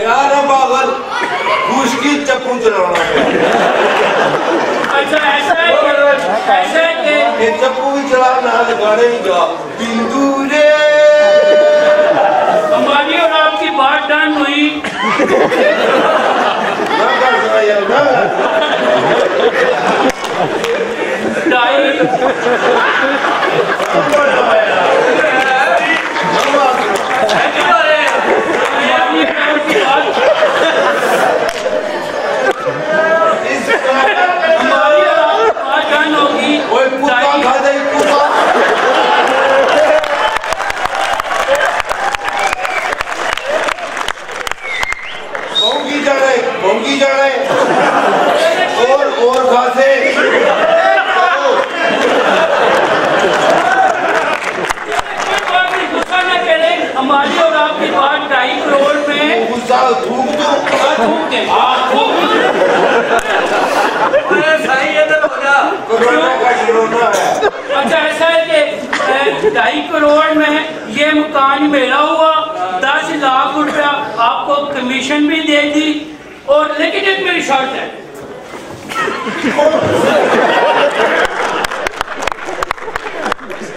Speaker 11: यार पागल घूस की चप्पू चलाना।
Speaker 2: अच्छा ऐसा है कि
Speaker 11: ये चप्पू भी चलाना लगाने का बिंदु रे।
Speaker 2: हमारी और आपकी बात डन हुई।
Speaker 11: ना कर यार ना भोंगी जाने और खासे
Speaker 2: गुस्सा न करें। हमारी और आपकी बात 2.5 करोड़ में
Speaker 11: गुस्सा थूक दो
Speaker 5: सही है तो
Speaker 11: कोरोना का कोरोना है।
Speaker 2: अच्छा ऐसा है कि 2.5 करोड़ में ये मकान मेरा हुआ। 10 लाख रुपया आपको कमीशन भी दे दी। और लेकिन एक मेरी शर्त है।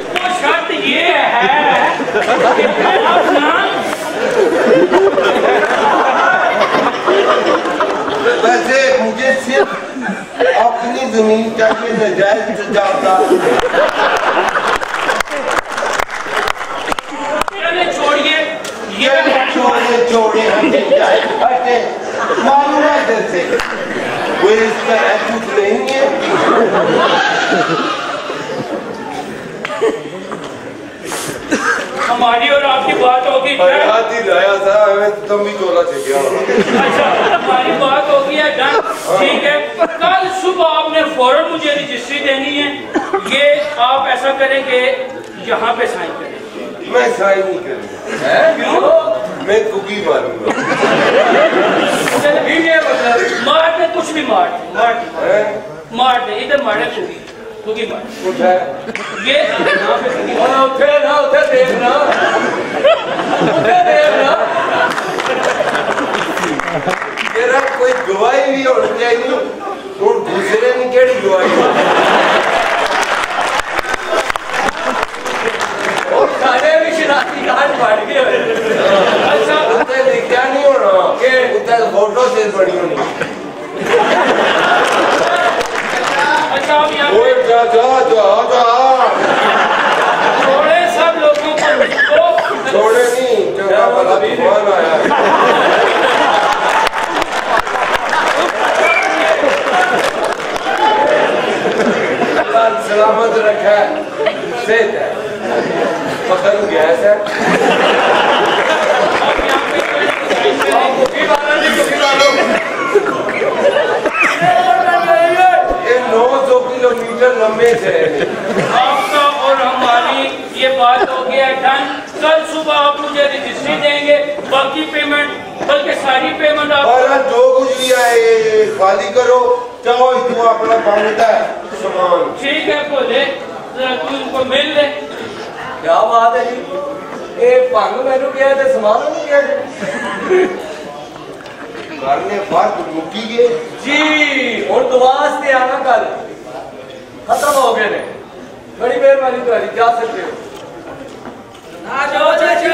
Speaker 2: वो शर्त ये है कि आप ना
Speaker 11: वैसे मुझे सिर्फ अपनी जमीन चाहिए नजायज जाता।
Speaker 2: छोड़िए
Speaker 11: ये छोड़िए मालूम है जैसे वो इसका कुछ नहीं है।
Speaker 2: हमारी और आपकी बात होगी।
Speaker 11: लाया था तुम भी चोला चाहिए।
Speaker 2: अच्छा हमारी बात होगी है डन। ठीक है कल सुबह आपने फौरन मुझे रजिस्ट्री देनी है। ये आप ऐसा करेंगे यहाँ पे साइन करें।
Speaker 11: मैं साइन नहीं करूँगा। क्यों? मैं कुकी मारूंगा।
Speaker 2: मार दे, कुछ भी मार मार दे, इधर मारे तू की मार ये उठे देखना
Speaker 11: तेरा कोई गवाही भी होनी चाहिए और दूसरे ने केड़ी गवाही
Speaker 5: और खाने भी शराबी घाट बढ़ गए।
Speaker 11: अच्छा उधर लिखा नहीं होना कि उधर फोटो से बड़ी होनी।
Speaker 2: अच्छा अब यहाँ
Speaker 11: जा
Speaker 2: छोड़े सब लोगों को
Speaker 11: छोड़े नहीं तेरा बड़ा तूफान आया सलामत रखा सेहत है पकड़ गैस है ये 900 किलोमीटर लंबे थे।
Speaker 2: आपका और हमारी ये बात हो गया डन। कल सुबह आप मुझे रजिस्ट्री देंगे, बाकी पेमेंट बल्कि सारी पेमेंट आप
Speaker 11: जो कुछ भी है ये खाली करो चाहो तू अपना मांगता है सामान।
Speaker 2: ठीक है बोले तू इनको मिल ले।
Speaker 5: क्या बात है जी, ये भंग मैनू क्या है समान क्या है
Speaker 11: करने बात मुक्की गए
Speaker 5: जी। और दुआस से आना कल खत्म हो गए ने, बड़ी मेहरबानी तुम्हारी, जा सकते हो।
Speaker 2: ना जाओ चाचू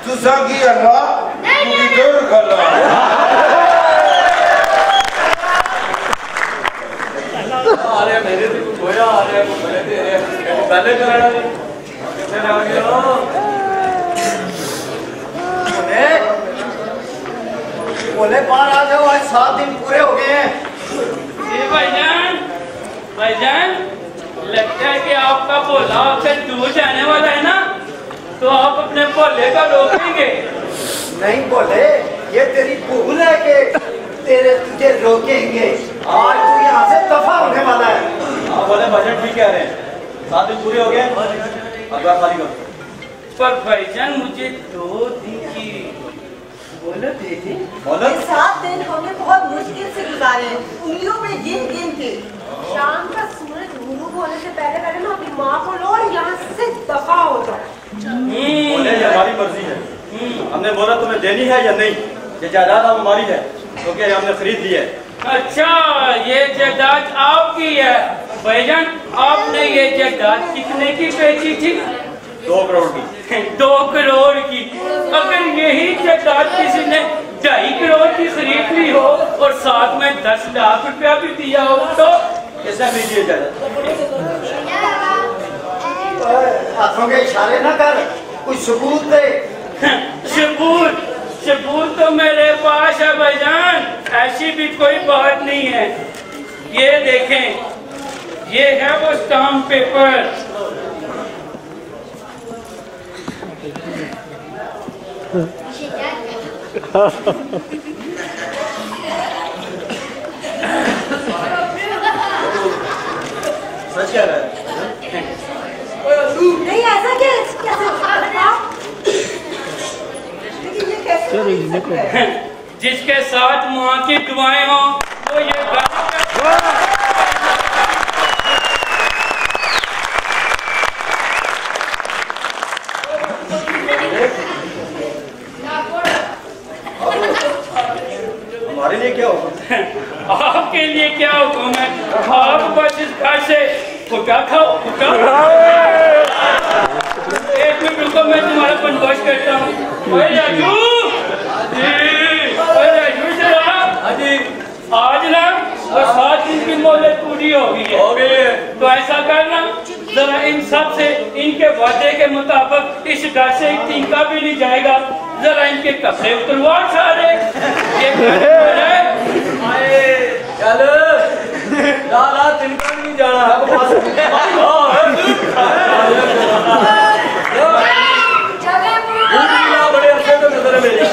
Speaker 11: तुसा की अल्लाह तू इधर खला
Speaker 5: अरे मेरे से कुछ होया आ रहा है मेरे तेरे पहले कराना नहीं कैसे आ गया बोले बाहर आ जाओ, आज 7 दिन पूरे हो गए हैं।
Speaker 2: जी भाईजान लगता है कि आपका भोला आपसे दूर जाने वाला है ना, तो आप अपने भोले का रोकेंगे।
Speaker 7: नहीं बोले, ये तेरी भूल है कि तुझे रोकेंगे। आज तू यहाँ से दफा होने वाला है।
Speaker 3: हाँ बोले बजट भी कह रहे हैं, 7 दिन पूरे हो गए, अगला खाली करो।
Speaker 2: पर भाईजान मुझे 2 दिन की
Speaker 3: बोलो
Speaker 4: 7 दिन हमने बहुत मुश्किल से गुजारे हैं, उंगलियों पे गिन के।
Speaker 8: शाम का सूरज गुरु होने से पहले पहले ना अपनी माँ को लो और यहाँ से दफा हो जाओ।
Speaker 3: बोले ये हमारी मर्जी है, हमने बोला तुम्हें देनी है या नहीं, ये जायदाद अब हमारी है क्योंकि हमने खरीद ली है।
Speaker 2: अच्छा ये जायदाद आपकी है भाईजान, आपने ये जायदाद कितने की बेची थी?
Speaker 3: 2 करोड़ की।
Speaker 2: 2 करोड़ की। अगर यही जायदाद किसी ने 2.5 करोड़ की खरीद ली हो और साथ में 10 लाख रुपया भी दिया हो तो
Speaker 3: कैसे लीजिए जायदाद?
Speaker 7: हाथों के इशारे ना कर, कुछ सबूत दे।
Speaker 2: सबूत तो मेरे पास है भाईजान, ऐसी भी कोई बात नहीं है। ये देखें, ये है वो स्टाम्प पेपर।
Speaker 3: सच कह रहा है?
Speaker 8: नहीं ऐसा क्या
Speaker 2: जिसके साथ माँ की दुआएं हो वो ये
Speaker 3: हमारे लिए क्या हुक्म?
Speaker 2: आपके लिए क्या हुक्म है? आप बस इस घर से फुटा खाओ, फुटा। एक मिनट रुको, मैं तुम्हारा बंदोबस्त करता हूँ। राजू आज ना वो 7 दिन की मोहलत पूरी हो गई है, तो ऐसा करना जरा इन सब से इनके वादे के मुताबिक इस घर से एक तिनका भी नहीं जाएगा, जरा इनके कपड़े उतरवा सारे। ये
Speaker 5: चल लाला तिनका नहीं जाना बड़े अच्छे तो नजर है मेरी।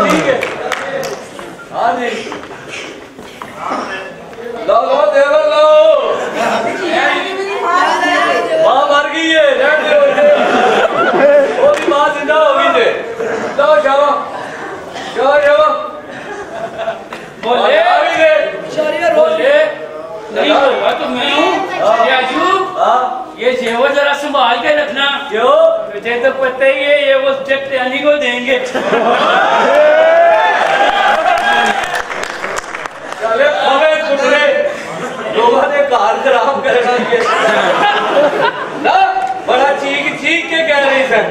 Speaker 5: ठीक है
Speaker 2: ये तो पता ही है, ये वो जगत्यानी को देंगे।
Speaker 5: चले खबे कुटरे लोगों ने कार खराब करना ना, बड़ा चीख चीख के कह रही सर,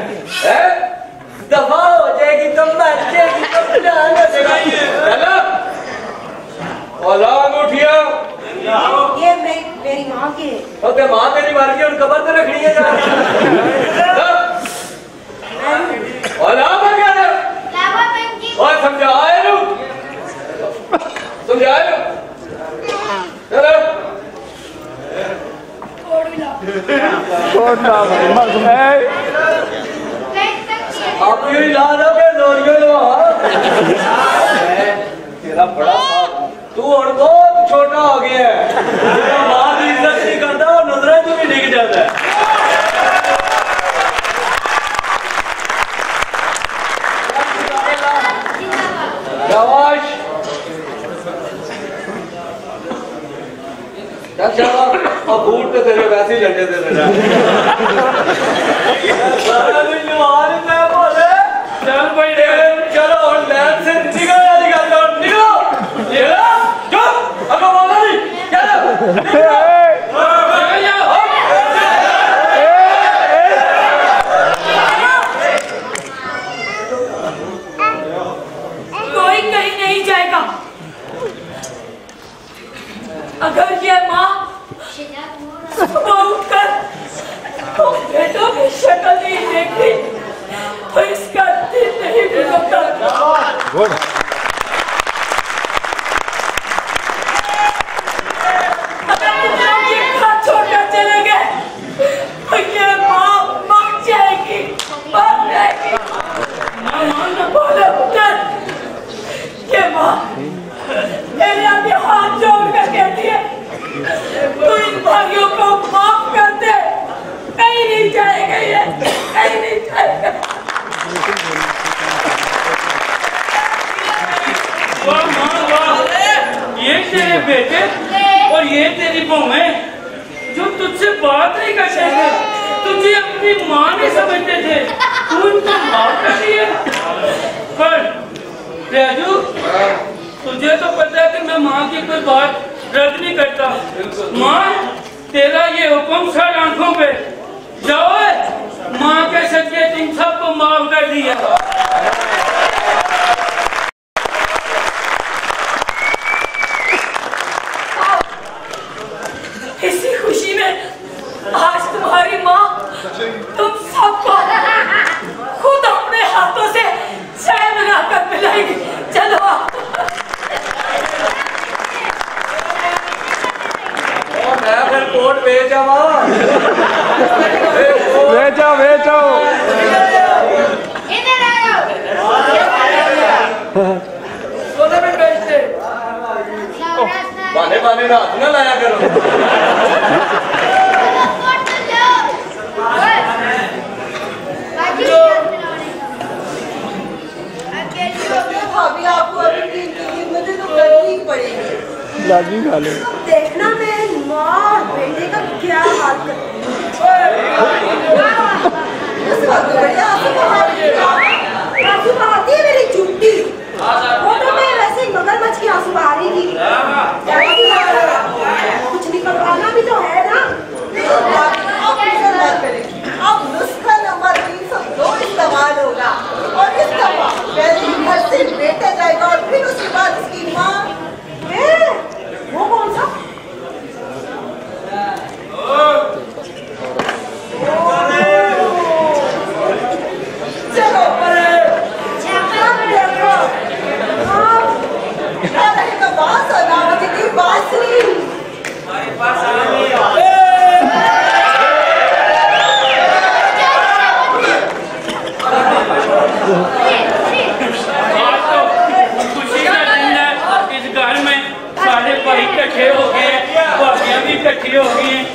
Speaker 5: दफा हो जाएगी तो मर जाएगी तो जान हो जाएगी। चलो औलाद उठिया,
Speaker 8: ये मेरी माँ के।
Speaker 5: ओके माँ तेरी मार के उन कबर तो रखनी है यार। औलाद आ गया और समझाए लो, समझाए लो। चलो आप ये ला रहे हो लोरियो लो। तेरा बड़ा साथ तू और बहुत छोटा हो गया है, माँ की इज्जत नहीं करता और नजरें तू भी दिख जाता है। शाबाश अब बूट तो तेरे वैसे ही लटे दे रहे चल भाई चलो और लैब से निकलो चुप अगर बोला नहीं चलो
Speaker 1: कोई कहीं नहीं जाएगा। अगर ये माँ सुबह उठकर तो बेटों की शक्ल नहीं देखती तो इसका दिल नहीं बिगड़ता। अगर लोग ये घर छोड़कर चले गए तो ये माँ मर जाएगी, मर जाएगी। बोले पुत्र, ये माँ तेरे आगे हाथ जोड़कर कहती है तू इन भाइयों को माफ कर दे, कहीं नहीं जाएगा ये, कहीं नहीं जाएगा।
Speaker 2: वाह माँ वाह, ये तेरे बेटे और ये तेरी बहुएं जो तुझसे बात नहीं करते थे, तुझे अपनी माँ नहीं समझते थे, तू इनको माफ करती है। पर राजू, तुझे तो पता है कि मैं माँ की कोई बात रद्द नहीं करता। माँ तेरा ये हुक्म सर आंखों पे जाओ, माँ के सदके तुम सबको माफ कर दिया।
Speaker 1: इसी खुशी में आज तुम्हारी माँ तुम सबको खुद अपने हाथों से चाय बनाकर पिलाएगी। चलो
Speaker 5: मैं फिर कोट बेच आवा।
Speaker 10: बेचो
Speaker 1: सोने में बेचते
Speaker 5: बाने बाने ना हाथ ना लाया करो।
Speaker 4: भाभी आपको अभी 3 दिन में तो करनी ही पड़ेगी।
Speaker 10: लाजी खा ले।
Speaker 8: देखना मैं माँ और बेटे का क्या हाल करती हूँ। आंसू बहाती है मेरी चुट्टी। वो तो मैं वैसे ही मगरमच्छ की आंसू बहा रही थी। कुछ निकलवाना भी तो है ना।
Speaker 4: अब नुस्खा नंबर 302 इस्तेमाल होगा और इस दफा पहले घर से बेटा जाएगा और फिर उसके बाद उसकी माँ।
Speaker 8: वो कौन सा?
Speaker 4: चलो देखो बात सुनावती की बांसुरी।
Speaker 2: खुशी का दिन है, इस घर में सारे भाई इकट्ठे हो गए, भाभियां भी इकट्ठी हो गई हैं।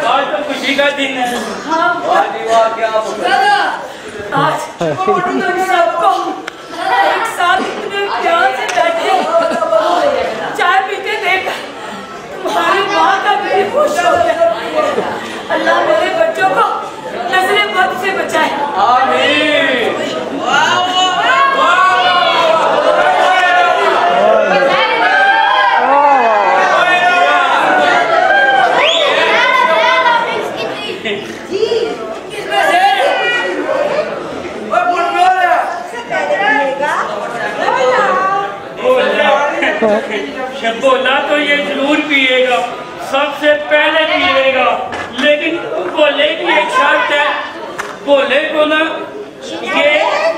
Speaker 2: आज तो खुशी का दिन है।
Speaker 1: आज तुम सबको एक साथ इतने प्यार से बैठे चाय पीते देख तुम्हारी माँ का दिल खुश हो गया। अल्लाह मेरे बच्चों को नजरे बद से बचाए।
Speaker 2: आमीन। बोला तो ये जरूर पिएगा, सबसे पहले पिएगा, लेकिन बोले की एक शर्त है, बोले को ना ये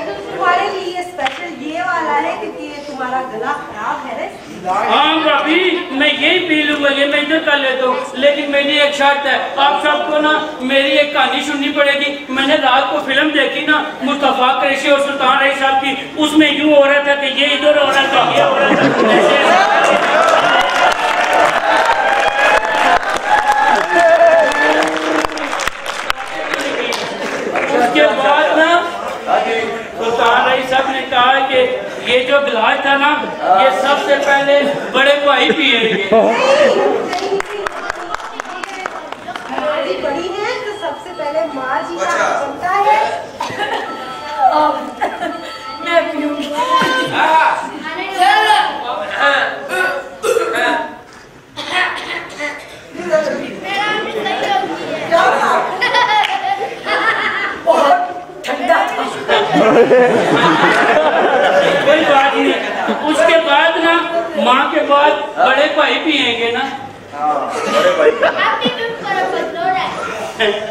Speaker 8: तुम्हारे लिए स्पेशल ये वाला है क्योंकि ये तुम्हारा गला खराब है।
Speaker 2: हाँ भाभी मैं यही पी लूंगा, ये मैं इधर कर लेता हूँ, लेकिन मेरी एक शर्त है, आप सबको ना मेरी एक कहानी सुननी पड़ेगी। मैंने रात को फिल्म देखी ना मुस्तफा कुरैशी और सुल्तान रही साहब की, उसमें यूँ हो रहा था कि ये इधर हो रहा था, ये हो रहा था। उसके बाद ना सुल्तान रही साहब ने कहा कि ये जो गिलास था ना ये सबसे पहले बड़े भाई पिएंगे।
Speaker 8: बड़ी है तो सबसे पहले माँ जी का बनता है।
Speaker 1: मैं पीऊंगी। ठंडा था।
Speaker 2: कोई बात नहीं, उसके बाद ना माँ के बाद बड़े भाई पिएंगे ना।
Speaker 7: बड़े भाई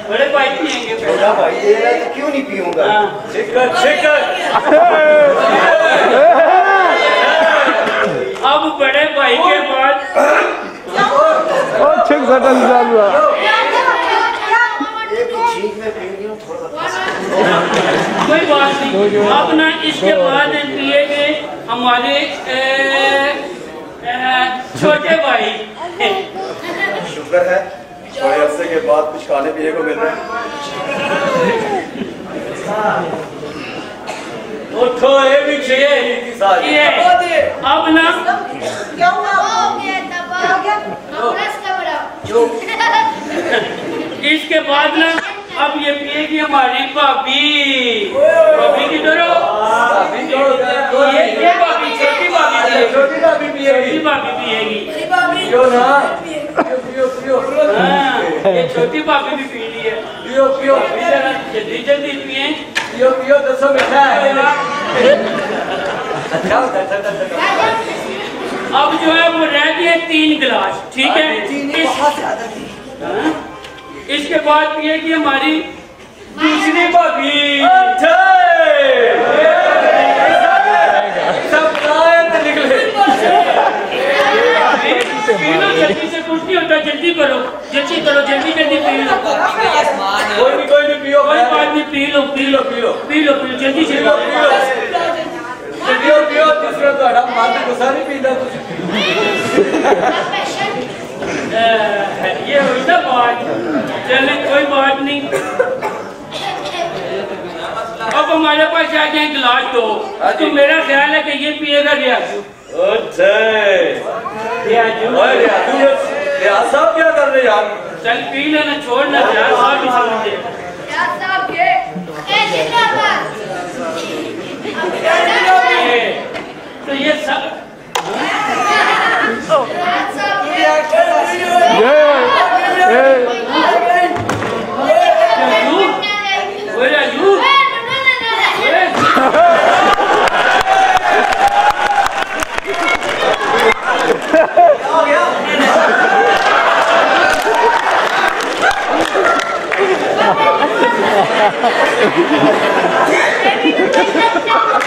Speaker 2: बड़े भाई पिएंगे।
Speaker 7: छोटा भाई दे रहा है तो क्यों नहीं पीऊंगा?
Speaker 2: अब बड़े भाई के बाद कोई बात नहीं। अब ना इसके बाद पिएंगे हमारे छोटे भाई।
Speaker 7: शुक्र है बड़े अरसे के बाद कुछ खाने पीने को मिल रहा है।
Speaker 5: उठो ये भी चाहिए।
Speaker 2: अब ना
Speaker 8: क्या हुआ?
Speaker 2: इसके बाद ना अब ये पिएगी हमारी भाभी। भाभी किधर हो? ये भाभी छोटी भाभी पिएगी। ये छोटी भाभी भी पी ली है। जल्दी जल्दी पिए।
Speaker 5: पियो दसो मीठा है।
Speaker 2: अब जो है वो रह गए 3 गिलास, ठीक है। इसके बाद पिएगी हमारी दूसरी भाभी।
Speaker 5: सब निकले।
Speaker 2: पी लो जल्दी से, कुछ नहीं होता, जल्दी करो, जल्दी करो, जल्दी जल्दी पी लो।
Speaker 5: कोई नहीं पियो,
Speaker 2: कोई बात नहीं, पी लो जल्दी से
Speaker 5: पियो। तीसरा तो माता गुस्सा नहीं पीता
Speaker 2: ये हुई ना बात। चले कोई बात नहीं। अब हमारे पास आ गए गिलास तो मेरा ख्याल है कि ये पिएगा रियाजू।
Speaker 5: साहब क्या कर रहे यार?
Speaker 2: चल पी लेना, छोड़ना यार, साहब भी समझ तो ये सब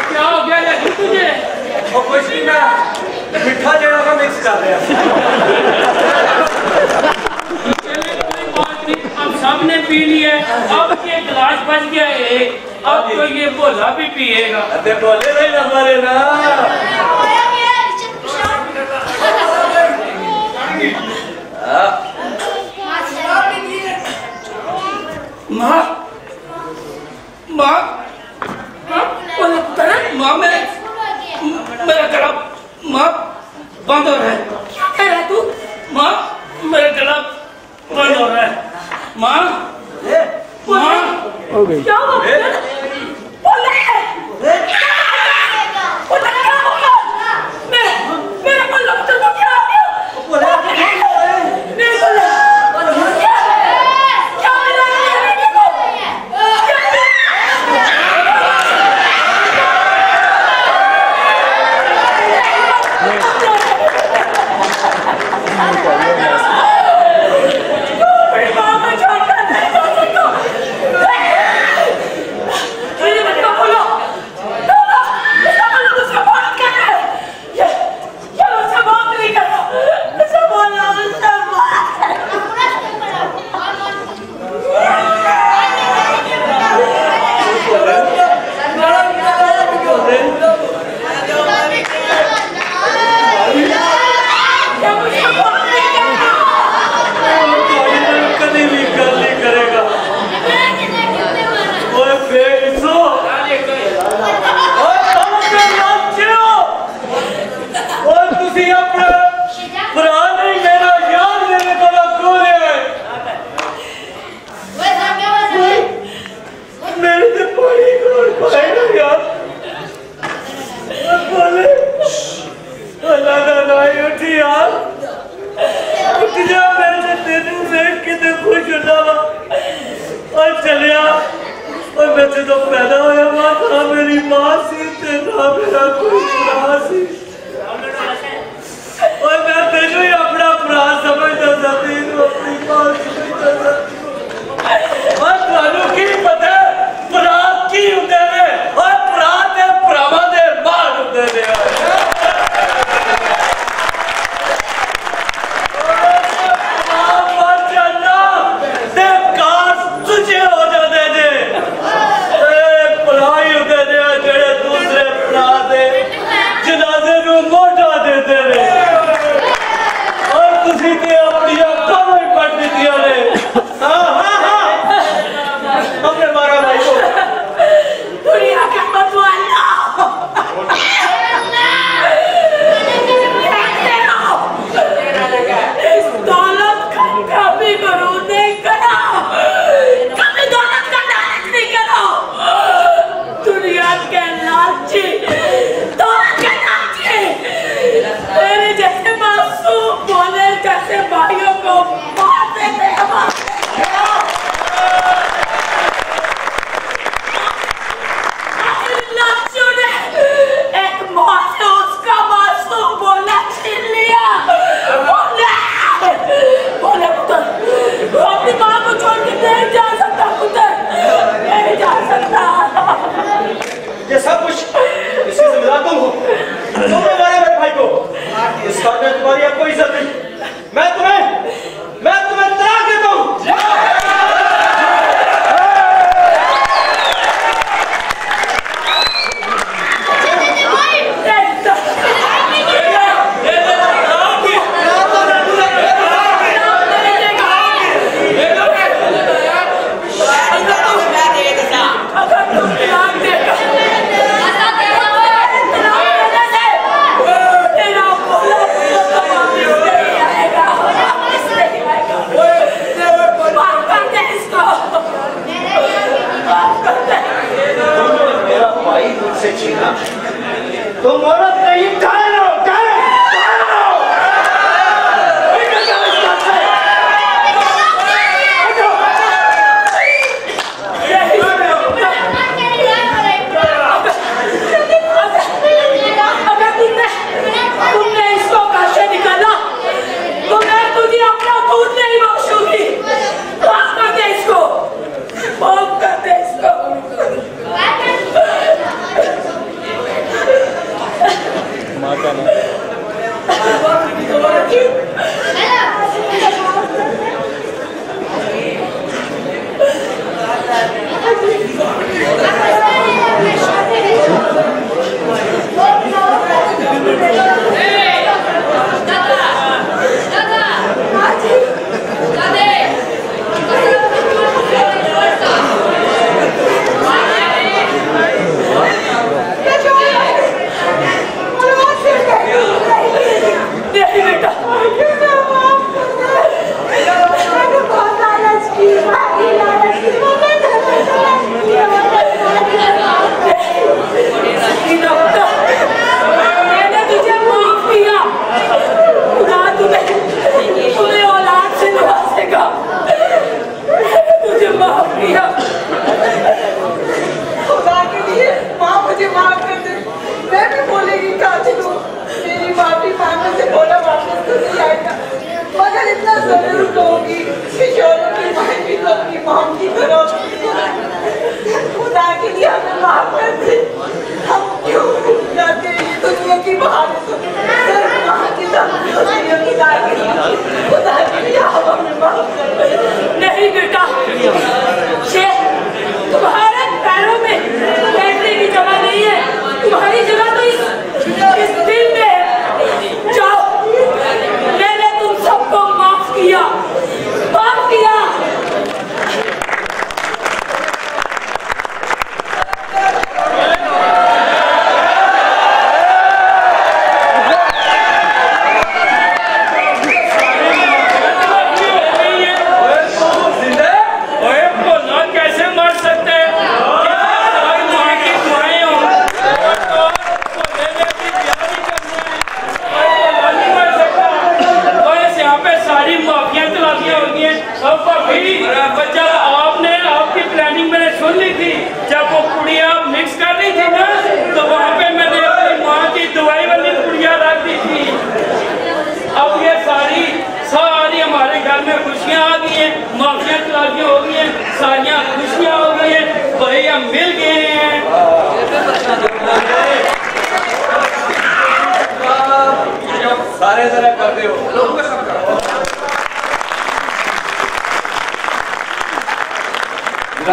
Speaker 2: क्या हो गया तुझे?
Speaker 5: कुछ नहीं, मैं मिठा जरा का मिक्स कर रहा।
Speaker 2: अब सबने पी लिया, अब ये गिलास बच गया एक, अब तो ये भोला भी पिएगा।
Speaker 5: बोले नहीं हमारे ना।
Speaker 2: माँ मेरा गला बंद हो रहा है। तू माँ मेरा गला बंद हो रहा है। माँ
Speaker 1: क्या हुआ?
Speaker 5: मेरी माँ सी ते ना मेरा कोई भरा सी। और मैं तेनू ही अपना भरा समझदा सा, तेनू अपनी माँ समझदा सा। और तुहानू की पता भरा की हुंदे ने? और भरा ते भरावां दे बाहर हुंदे ने।
Speaker 3: ये सब कुछ इसकी जिम्मेदार तुम हो। तुमने मारा मेरे भाई को। इस बात में तुम्हारी अब कोई इज्जत नहीं। मैं तुम्हें तलाक देता हूँ। तुम औरत नहीं लो,
Speaker 1: तुमने इसको घर से निकाला तो मैं तुझे अपना दूध नहीं बख्शूंगी। माफ कर दे इसको, माफ कर दे इसको।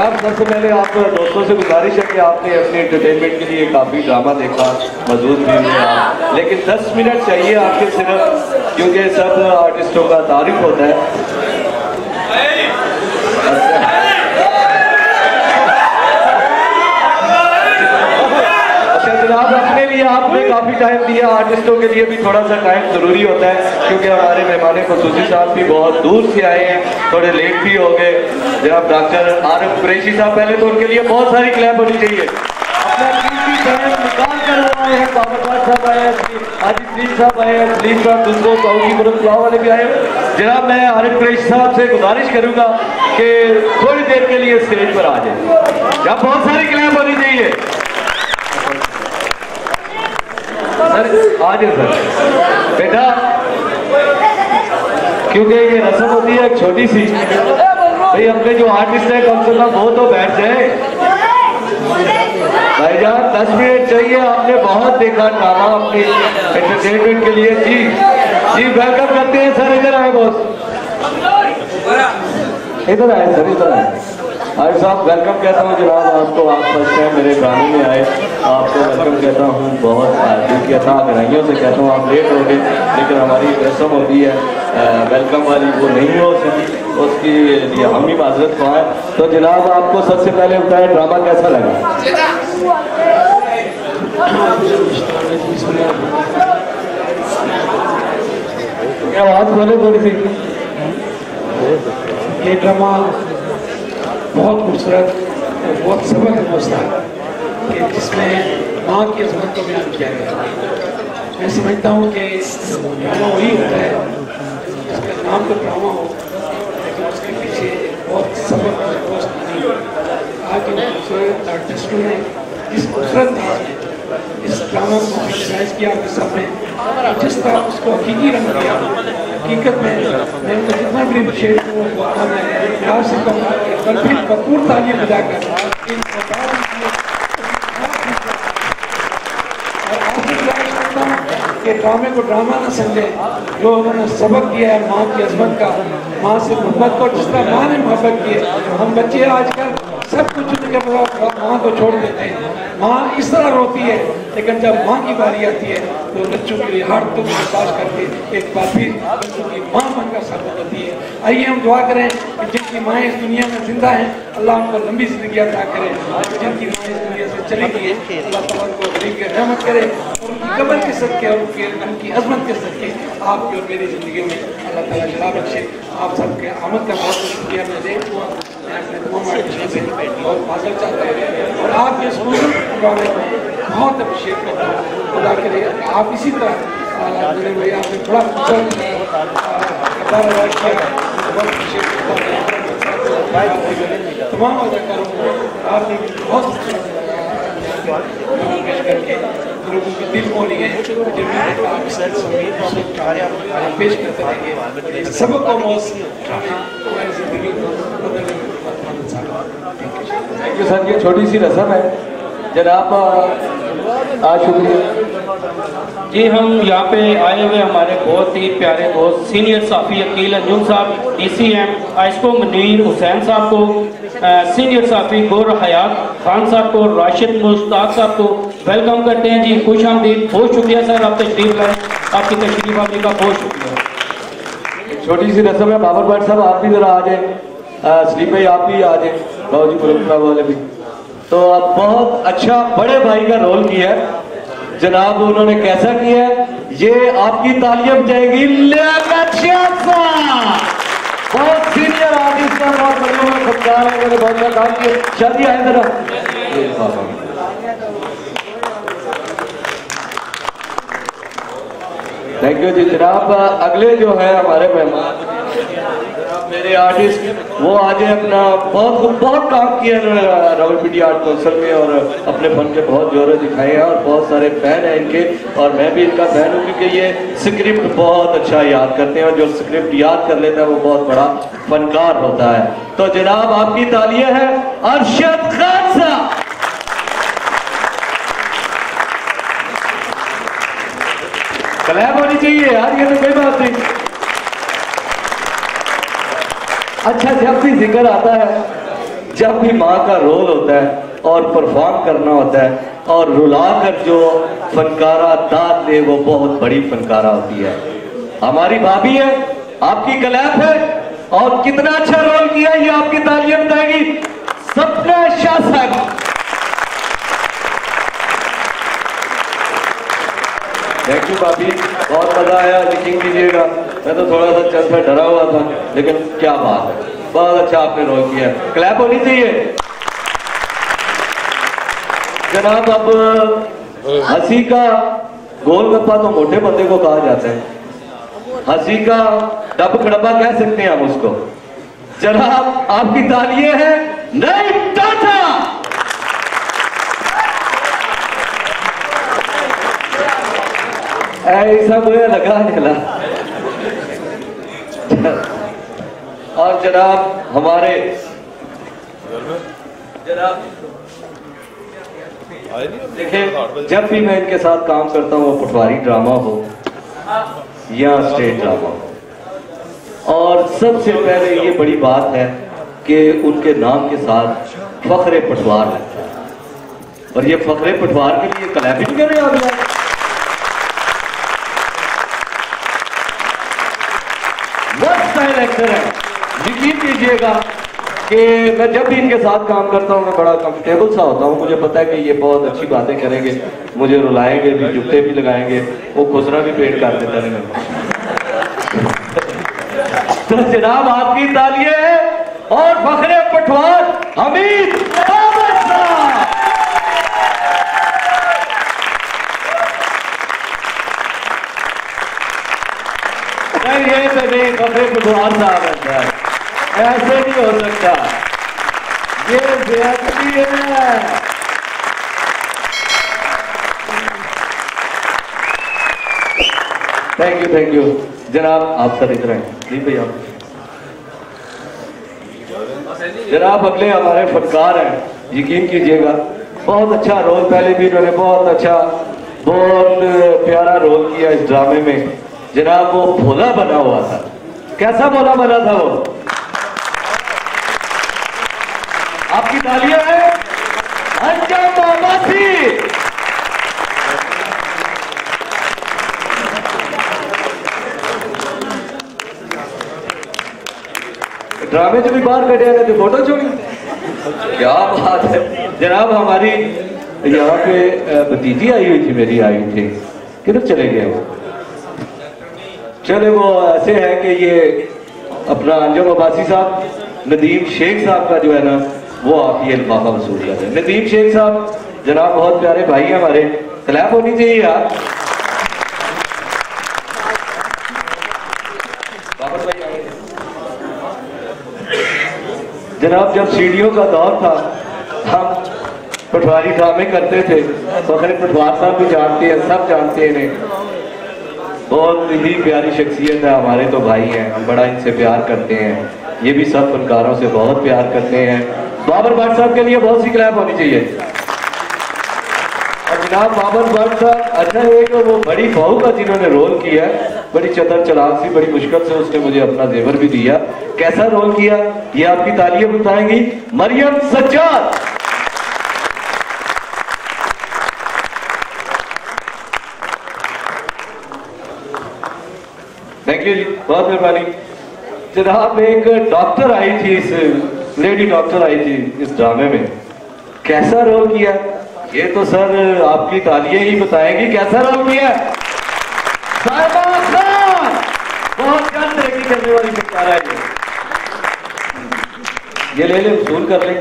Speaker 12: जनाब सबसे पहले आप दोस्तों से गुजारिश है कि आपने अपने एंटरटेनमेंट के लिए काफ़ी ड्रामा देखा, मौजूद भी हुए आप, लेकिन 10 मिनट चाहिए आपके सिर्फ, क्योंकि सब आर्टिस्टों का तारीफ होता है। जनाब अपने लिए आपने काफ़ी टाइम दिया, आर्टिस्टों के लिए भी थोड़ा सा टाइम ज़रूरी होता है, क्योंकि हमारे मेहमान खुसूसी साहब भी बहुत दूर से आए हैं, थोड़े लेट भी हो गए। जनाब डॉक्टर आरिफ कुरैशी साहब, पहले तो उनके लिए बहुत सारी क्लैप होनी चाहिए। अपना कीमती टाइम निकाल कर वो आए हैं, कामरबाज साहब आए हैं, हाजी सलीम साहब आए हैं, सलीम साहब दूसरों काउंटी मुरब्बा वाले भी आए हैं। जनाब मैं आरिफ कुरैशी साहब से गुजारिश करूँगा कि थोड़ी देर के लिए स्टेज पर आ जाए, जहाँ बहुत सारी क्लैप होनी चाहिए। सर आज सर बेटा, क्योंकि ये रस्म होती है छोटी सी, भाई अपने जो आर्टिस्ट है कम से कम वो तो बैठ जाए। भाईजान 10 मिनट चाहिए, आपने बहुत देखा ड्रामा अपनी एंटरटेनमेंट के लिए। जी जी वेलकम करते हैं सर, इधर आए बॉस, इधर आए सर, इधर आए। आज साहब वेलकम कहता हूँ जनाब आपको, आप फर्स्ट टाइम मेरे गाने में आए, आपको वेलकम कहता हूँ। बहुत दिल की अता गहराइयों से कहता हूँ, आप लेट हो गए, लेकिन हमारी रस्म होती है वेलकम वाली, वो नहीं हो सकी, उसके लिए हम ही माजरत ख्वाह। तो जनाब आपको सबसे पहले बताएं ड्रामा कैसा लगा? क्या आवाज़ बोले थोड़ी सी?
Speaker 13: ये ड्रामा बहुत खूबसूरत और बहुत सबक आमोज़ था कि जिसमें माँ की अज़मत को बयान किया गया। मैं समझता हूँ कि ड्रामा वही होता है जिसका नाम तो ड्रामा हो, लेकिन उसके पीछे बहुत सबक आमोज़ कहानी हो। आज इन खूबसूरत आर्टिस्टों ने इस खूबसूरत अंदाज़ में इस ड्रामा को क्रिटिसाइज़ किया आपके सामने, जिस तरह उसको हकीकी रंग दिया। हकीकत में मैं उनको जितना भी अप्रिशिएट हूँ मैं आपसे कहूँगा कि कल्पित भरपूर तालियां बजाकर इन कि ड्रामे को ड्रामा न समझे, जो उन्होंने सबक दिया है माँ की अज़मत का, माँ से मोहब्बत को, जिस तरह माँ ने मोहब्बत की है। हम बच्चे आजकल सब कुछ उनके माँ को छोड़ देते हैं, माँ इस तरह रोती है, लेकिन जब माँ की बारी आती है तो बच्चों के लिए हर दुख बर्दाश्त करके एक बार फिर बच्चों की माँ बनकर साबित होती है। आइए हम दुआ करें कि जिनकी माँ इस दुनिया में जिंदा हैं अल्लाह उनको लंबी ज़िंदगी अता करे, जिनकी माँ इस दुनिया से चली गई अल्लाह ताला उनको गरीब की रहमत करे, और उनकी कब्र के सदके और उनकी अज़मत के सदके आपकी और मेरी ज़िंदगी में अल्लाह ताला जला बख्शे। आप सबके आमद का बहुत बहुत शुक्रिया। मैं देख हुआ बहुत फाजल चाहता है और आप ये ड्रामे में बहुत अप्रिशिएट करता हूँ। खुदा करे आप इसी तरह भाई आपने बड़ा किरदार अदा किया, बहुत अप्रिशिएट करता हूँ। तमाम अदाकारों को आपने बहुत पेश करके लोगों के दिल मोह लिए, पेश करते रहेंगे सबक को मौज हमारी जिंदगी को बदलने में।
Speaker 12: थैंक यू सर, ये छोटी सी रस्म है जनाब, शुक्रिया
Speaker 2: जी। हम यहाँ पे आए हुए हमारे बहुत ही प्यारे दोस्त सीनियर साफ़ी अकील अंजुम साहब, DCM आइस्को मुनीर हुसैन साहब को, सीनियर साफ़ी गौर हयात खान साहब को, राशिद मुश्ताक साहब को वेलकम करते हैं जी। खुश आमदीद, बहुत शुक्रिया सर, आप तशरीफ लाए, आपकी तशरीफ आने का बहुत शुक्रिया।
Speaker 12: छोटी सी रस्म है, बाबर भाई साहब आप भी जरा आ जाए, सलीम भाई आप भी आ जाए, बाबू जी मुरब्बा वाले भी। तो आप बहुत अच्छा बड़े भाई का रोल किया है जनाब, उन्होंने कैसा किया है ये आपकी तालियां बजाएगी बहुत सीनियर आर्टिस्ट है, बहुत बड़े खपदार है, मैंने बहुत अच्छा काम किया। शादी आए जरा, थैंक यू जी जनाब। अगले जो है हमारे मेहमान मेरे आर्टिस्ट, वो आज अपना बहुत काम किया इन्होंने रावलपिंडी आर्ट कौंसिल में, और अपने फन के बहुत जोर दिखाए हैं, और बहुत सारे फैन हैं इनके, और मैं भी इनका फैन हूँ, क्योंकि ये स्क्रिप्ट बहुत अच्छा याद करते हैं, और जो स्क्रिप्ट याद कर लेता है वो बहुत बड़ा फनकार होता है। तो जनाब आपकी तालियां है अरशद खान साहब। क्लैप होनी चाहिए यार, ये तो कोई बात नहीं। अच्छा, जब भी जिक्र आता है जब भी माँ का रोल होता है और परफॉर्म करना होता है और रुलाकर जो फनकारा दाद दे वो बहुत बड़ी फनकारा होती है। हमारी भाभी है, आपकी क्लैप है और कितना अच्छा रोल किया ये आपकी तालियां बताएगी सपना शाह साहब। थैंक यू भाभी, बहुत मजा आया, यकीन कीजिएगा मैं तो थोड़ा सा चल से डरा हुआ था, लेकिन क्या बात है, बहुत अच्छा आपने रोल किया। क्लैप होनी चाहिए जनाब। अब हंसी का गोलगप्पा तो मोटे बंदे को कहा जाता है, हंसी का डब खड़ब्बा कह सकते हैं हम उसको। जनाब आपकी तालियां हैं नईम टाटा। ऐसा मुझे लगा निकला। और जनाब हमारे जनाब देखिए, जब भी मैं इनके साथ काम करता हूँ, पटवारी ड्रामा हो या स्टेज ड्रामा हो, और सबसे पहले ये बड़ी बात है कि उनके नाम के साथ फखरे पटवार लगता है। और ये फखरे पटवार के लिए क्लैपिंग करें आप लोग। वर्सटाइल एक्टर है, यकीन कीजिएगा कि मैं जब भी इनके साथ काम करता हूँ मैं बड़ा कंफर्टेबल सा होता हूँ। मुझे पता है कि ये बहुत अच्छी बातें करेंगे, मुझे रुलाएंगे भी, जुत्ते भी लगाएंगे, वो खुसरा भी पेट कर देता है। तो जनाब आपकी तालियां हैं और फखरे पटवार हमीद बाबर साहब। ये तो नहीं, फखरे पटवार साहब है, ऐसे नहीं हो सकता, ये बेहतरी है। थैंक यू जनाब। आप सर इधर आए, जी भैया। जनाब अगले हमारे फनकार हैं, यकीन कीजिएगा बहुत अच्छा रोल, पहले भी इन्होंने बहुत अच्छा बहुत प्यारा रोल किया इस ड्रामे में। जनाब वो भोला बना हुआ था, कैसा भोला बना था वो? आपकी तालियां है अंजम अब्बासी। ड्रामे से भी बाहर कटे थे, फोटो छोड़ी, क्या बात है। जनाब हमारी यहाँ पे भतीजी आई हुई थी, मेरी आई थी, किधर चले गए वो? चले वो ऐसे है कि ये अपना अंजम अब्बासी साहब, नदीम शेख साहब का जो है ना वो आप ये लिफाफा वसूल कर रहे हैं। नदीम शेख साहब जनाब बहुत प्यारे भाई हैं हमारे, क्लैप होनी चाहिए यार। जनाब जब सीढ़ियों का दौर था हम पटवारी ड्रामे करते थे, फखरे पटवार साहब भी जानते हैं, सब जानते हैं इन्हें, बहुत ही प्यारी शख्सियत है, हमारे तो भाई हैं, हम बड़ा इनसे प्यार करते हैं, ये भी सब फनकारों से बहुत प्यार करते हैं। बाबर भट्ट साहब के लिए बहुत सी क्लैप होनी चाहिए। और जनाब बाबर भट्ट साहब अच्छा है कि वो बड़ी बहू का जिन्होंने रोल किया है, बड़ी चतर चलाक सी, बड़ी मुश्किल से उसने मुझे अपना जेवर भी दिया। कैसा रोल किया ये आपकी तालियां बताएंगी मरियम सज्जाद। थैंक यू जी, बहुत मेहरबानी। जनाब एक डॉक्टर आई थी, इस लेडी डॉक्टर आई थी इस ड्रामे में, कैसा रोल किया ये तो सर आपकी तालियां ही बताएंगी कैसा रोल किया। साहिबा खान बहुत कम तरक्की करने वाली फनकारा है ये ले ले, वसूल कर ले।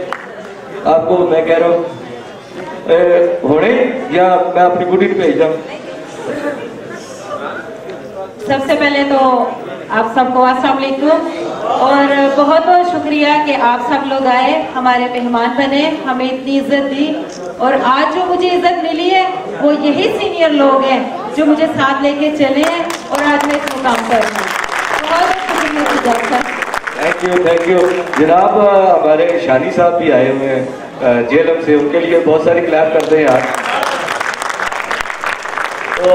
Speaker 12: आपको मैं कह रहा हूँ होने या मैं अपनी बुढ़ी भेज दूं।
Speaker 6: सबसे पहले तो आप सबको अस्सलाम वालेकुम और बहुत बहुत शुक्रिया कि आप सब लोग आए, हमारे मेहमान बने, हमें इतनी इज्जत दी। और आज जो मुझे इज्जत मिली है वो यही सीनियर लोग हैं जो मुझे साथ लेके चले हैं और आज मैं इसमें काम कर रही हूँ। बहुत शुक्रिया।
Speaker 12: थैंक यू जनाब। हमारे शानी साहब भी आए हुए हैं जेलम से, उनके लिए बहुत सारी क्लैप करते हैं यार। तो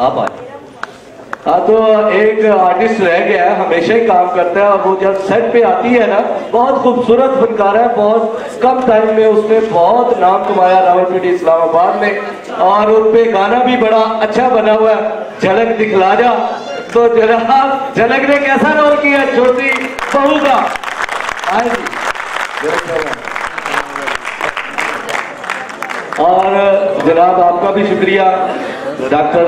Speaker 12: आप आए हाँ, तो एक आर्टिस्ट रह गया है, हमेशा ही काम करता है और वो जब सेट पे आती है ना, बहुत खूबसूरत फनकार है, बहुत कम टाइम में उसने बहुत नाम कमाया रावलपिंडी इस्लामाबाद में और उन पे गाना भी बड़ा अच्छा बना हुआ है, झलक दिखला जा। तो जनाब झलक ने कैसा रोल किया छोटी बहू का? और जनाब आपका भी शुक्रिया, डॉक्टर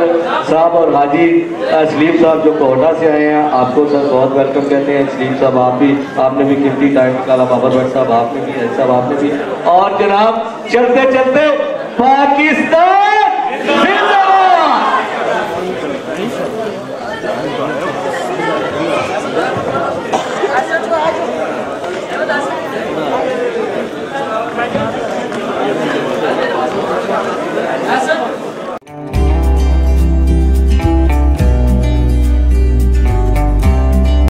Speaker 12: साहब और हाजी सलीम साहब जो कोटा से आए हैं, आपको सर बहुत वेलकम कहते हैं। सलीम साहब आपने भी कीमती टाइम निकाला, बाबर भट्ट साहब आपने भी, ऐसा साहब आपने भी। और जनाब चलते चलते पाकिस्तान